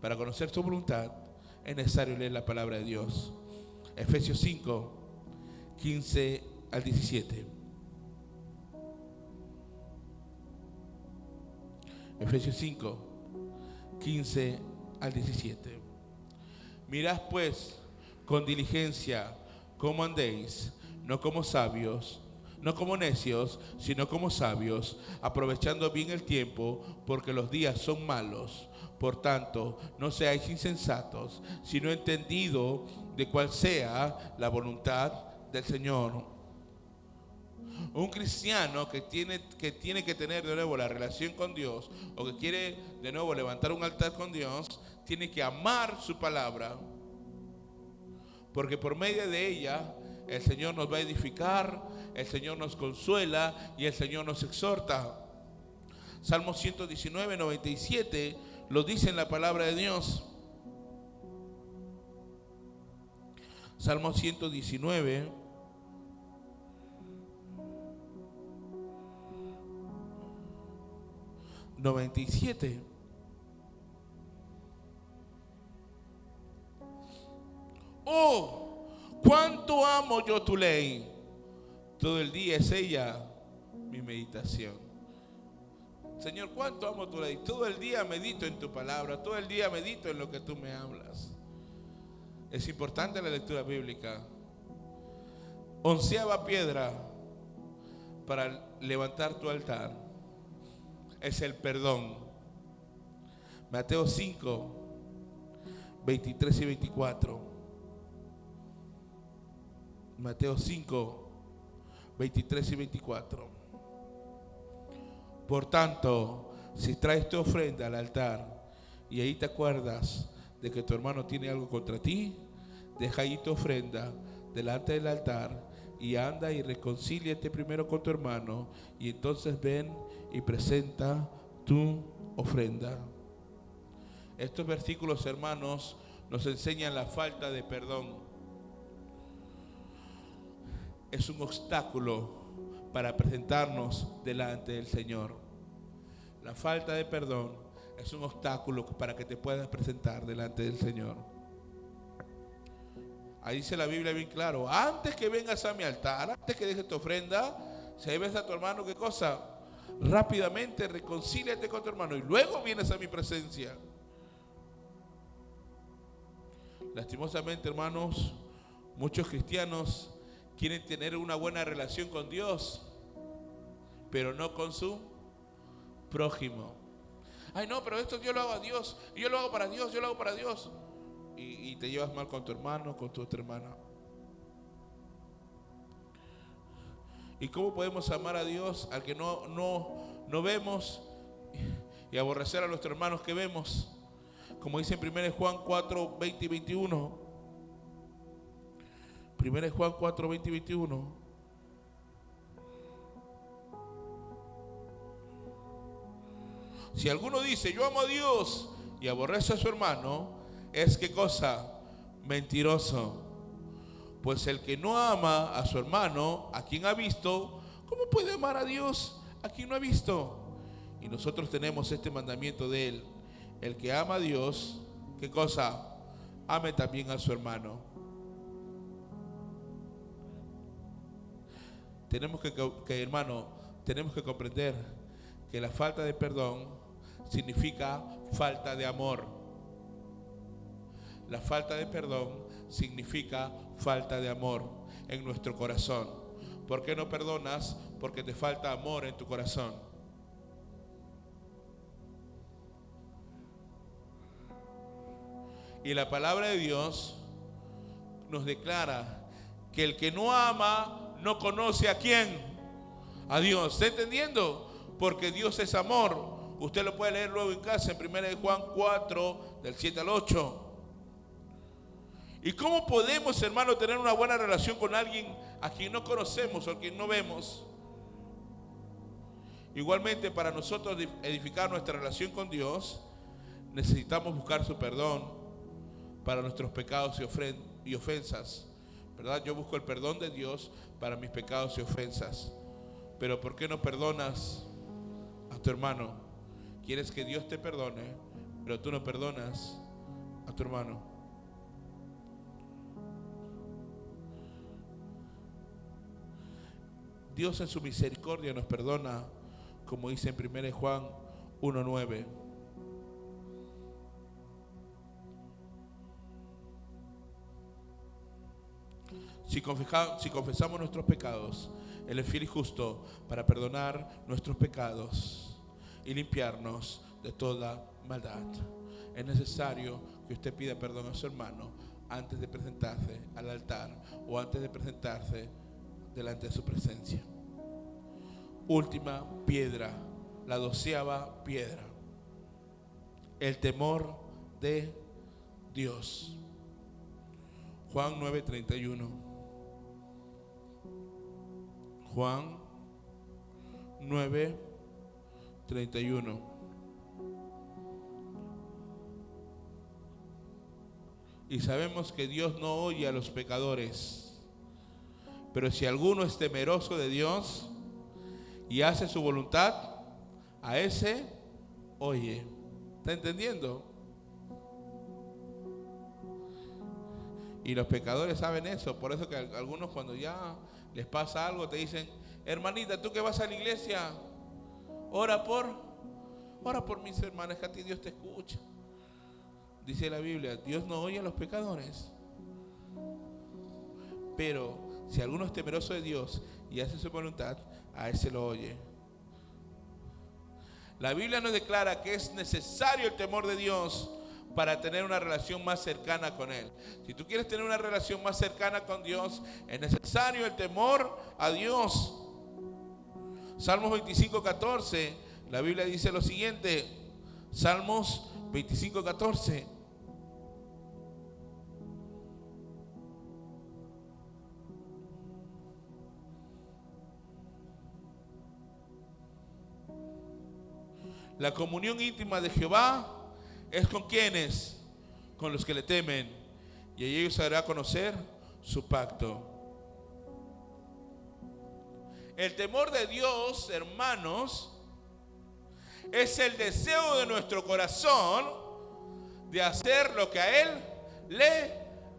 Para conocer su voluntad es necesario leer la palabra de Dios. Efesios 5, 15 al 17. Efesios 5, 15 al 17. Mirad pues con diligencia cómo andéis, no como sabios, no como necios, sino como sabios, aprovechando bien el tiempo, porque los días son malos. Por tanto, no seáis insensatos, sino entendido de cuál sea la voluntad del Señor. Un cristiano que tiene que tener de nuevo la relación con Dios, o que quiere de nuevo levantar un altar con Dios, tiene que amar su palabra, porque por medio de ella el Señor nos va a edificar, el Señor nos consuela y el Señor nos exhorta. Salmo 119, 97 lo dice en la palabra de Dios. Salmo 119, $97. Oh, cuánto amo yo tu ley. Todo el día es ella mi meditación. Señor, cuánto amo tu ley. Todo el día medito en tu palabra. Todo el día medito en lo que tú me hablas. Es importante la lectura bíblica. 11ª piedra para levantar tu altar es el perdón. Mateo 5, 23 y 24. Mateo 5, 23 y 24. Por tanto, si traes tu ofrenda al altar y ahí te acuerdas de que tu hermano tiene algo contra ti, deja ahí tu ofrenda delante del altar y anda y reconcíliate primero con tu hermano, y entonces ven y presenta tu ofrenda. Estos versículos, hermanos, nos enseñan la falta de perdón. Es un obstáculo para presentarnos delante del Señor. La falta de perdón es un obstáculo para que te puedas presentar delante del Señor. Ahí dice la Biblia bien claro: antes que vengas a mi altar, antes que dejes tu ofrenda, si ves a tu hermano, ¿qué cosa? Rápidamente reconcíliate con tu hermano y luego vienes a mi presencia. Lastimosamente, hermanos, muchos cristianos quieren tener una buena relación con Dios, pero no con su prójimo. Ay, no, pero esto yo lo hago a Dios, yo lo hago para Dios, yo lo hago para Dios. Y te llevas mal con tu hermano, con tu otra hermana. ¿Y cómo podemos amar a Dios al que no vemos, y aborrecer a nuestros hermanos que vemos? Como dice en 1 Juan 4, 20 y 21. 1 Juan 4, 20 y 21. Si alguno dice yo amo a Dios y aborrece a su hermano, es ¿qué cosa? Mentiroso. Pues el que no ama a su hermano, a quien ha visto, ¿cómo puede amar a Dios a quien no ha visto? Y nosotros tenemos este mandamiento de él: el que ama a Dios, ¿qué cosa? Ame también a su hermano. Tenemos hermano, tenemos que comprender que la falta de perdón significa falta de amor. La falta de perdón significa falta de amor en nuestro corazón. ¿Por qué no perdonas? Porque te falta amor en tu corazón. Y la palabra de Dios nos declara que el que no ama no conoce a quién, a Dios. ¿Está entendiendo? Porque Dios es amor. Usted lo puede leer luego en casa en 1 Juan 4, del 7 al 8. ¿Y cómo podemos, hermano, tener una buena relación con alguien a quien no conocemos o a quien no vemos? Igualmente, para nosotros edificar nuestra relación con Dios, necesitamos buscar su perdón para nuestros pecados y ofensas, ¿verdad? Yo busco el perdón de Dios para mis pecados y ofensas. Pero ¿por qué no perdonas a tu hermano? Quieres que Dios te perdone, pero tú no perdonas a tu hermano. Dios en su misericordia nos perdona, como dice en 1 Juan 1:9. Si confesamos nuestros pecados, Él es fiel y justo para perdonar nuestros pecados y limpiarnos de toda maldad. Es necesario que usted pida perdón a su hermano antes de presentarse al altar o antes de presentarse delante de su presencia. Última piedra, la 12ª piedra: el temor de Dios. Juan 9:31. Juan 9:31. Y sabemos que Dios no oye a los pecadores, pero si alguno es temeroso de Dios y hace su voluntad, a ese oye. ¿Está entendiendo? Y los pecadores saben eso. Por eso que algunos, cuando ya les pasa algo, te dicen: hermanita, tú que vas a la iglesia, ora por mis hermanas, que a ti Dios te escucha. Dice la Biblia: Dios no oye a los pecadores, pero si alguno es temeroso de Dios y hace su voluntad, a ese lo oye. La Biblia nos declara que es necesario el temor de Dios para tener una relación más cercana con Él. Si tú quieres tener una relación más cercana con Dios, es necesario el temor a Dios. Salmos 25:14, la Biblia dice lo siguiente. Salmos 25:14. La comunión íntima de Jehová es con quienes, con los que le temen, y a ellos se hará conocer su pacto. El temor de Dios, hermanos, es el deseo de nuestro corazón de hacer lo que a Él le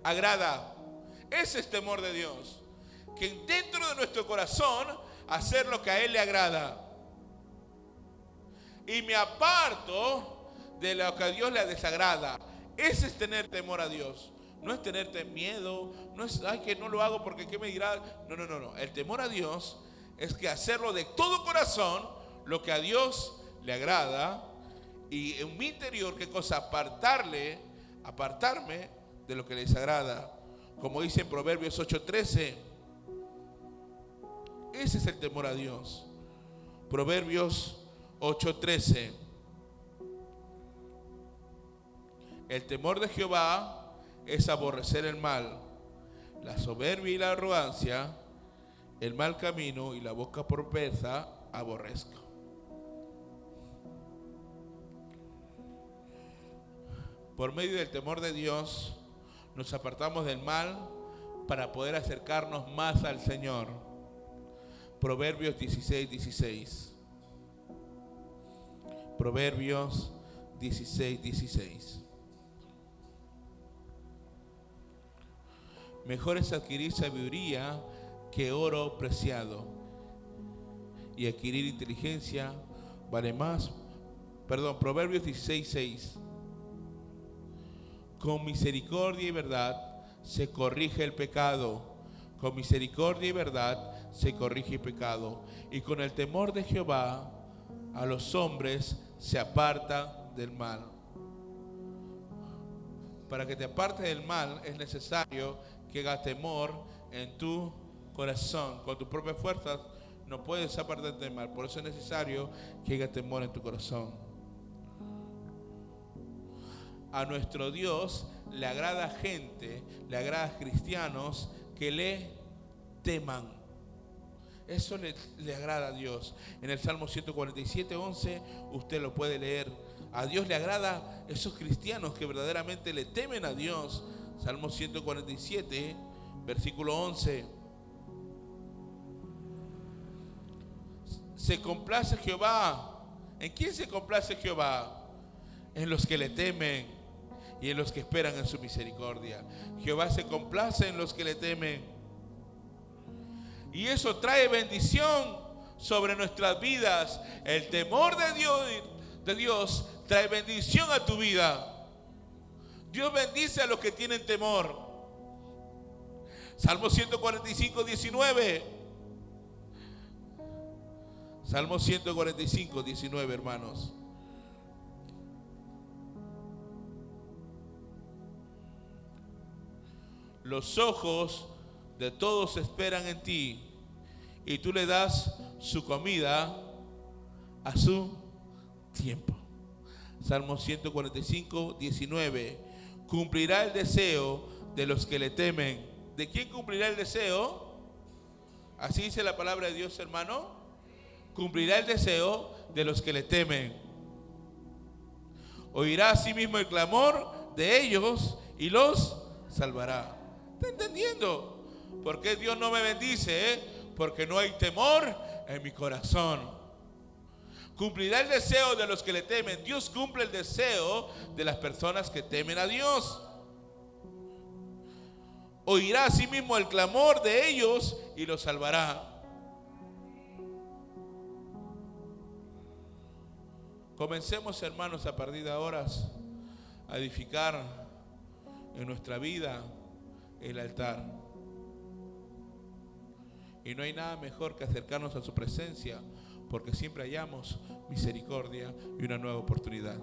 agrada. Ese es temor de Dios, que dentro de nuestro corazón hacer lo que a Él le agrada. Y me aparto de lo que a Dios le desagrada. Ese es tener temor a Dios. No es tenerte miedo, no es, ay, que no lo hago porque qué me dirá. No. El temor a Dios es que hacerlo de todo corazón, lo que a Dios le agrada. Y en mi interior, ¿qué cosa? Apartarme de lo que le desagrada. Como dice en Proverbios 8:13. Ese es el temor a Dios. Proverbios 8:13. El temor de Jehová es aborrecer el mal, la soberbia y la arrogancia, el mal camino y la boca perversa aborrezco. Por medio del temor de Dios nos apartamos del mal para poder acercarnos más al Señor. Proverbios 16:16. Proverbios 16:16. Mejor es adquirir sabiduría que oro preciado, y adquirir inteligencia vale más. Proverbios 16:6. Con misericordia y verdad se corrige el pecado. Con misericordia y verdad se corrige el pecado. Y con el temor de Jehová a los hombres se aparta del mal. Para que te apartes del mal es necesario que hagas temor en tu corazón. Con tus propias fuerzas no puedes apartarte del mal. Por eso es necesario que hagas temor en tu corazón. A nuestro Dios le agrada gente, le agrada cristianos que le teman. Eso le agrada a Dios. En el Salmo 147:11 usted lo puede leer. A Dios le agrada esos cristianos que verdaderamente le temen a Dios. Salmo 147, versículo 11. Se complace Jehová. ¿En quién se complace Jehová? En los que le temen y en los que esperan en su misericordia. Jehová se complace en los que le temen. Y eso trae bendición sobre nuestras vidas. El temor de Dios trae bendición a tu vida. Dios bendice a los que tienen temor. Salmo 145, 19. Salmo 145, 19, hermanos. Los ojos de todos esperan en ti, y tú le das su comida a su tiempo. Salmo 145, 19. Cumplirá el deseo de los que le temen. ¿De quién cumplirá el deseo? Así dice la palabra de Dios, hermano. Cumplirá el deseo de los que le temen. Oirá asimismo el clamor de ellos y los salvará. ¿Está entendiendo? ¿Por qué Dios no me bendice? Porque no hay temor en mi corazón. Cumplirá el deseo de los que le temen. Dios cumple el deseo de las personas que temen a Dios. Oirá asimismo el clamor de ellos y los salvará. Comencemos, hermanos, a partir de ahora a edificar en nuestra vida el altar. Y no hay nada mejor que acercarnos a su presencia, porque siempre hallamos misericordia y una nueva oportunidad.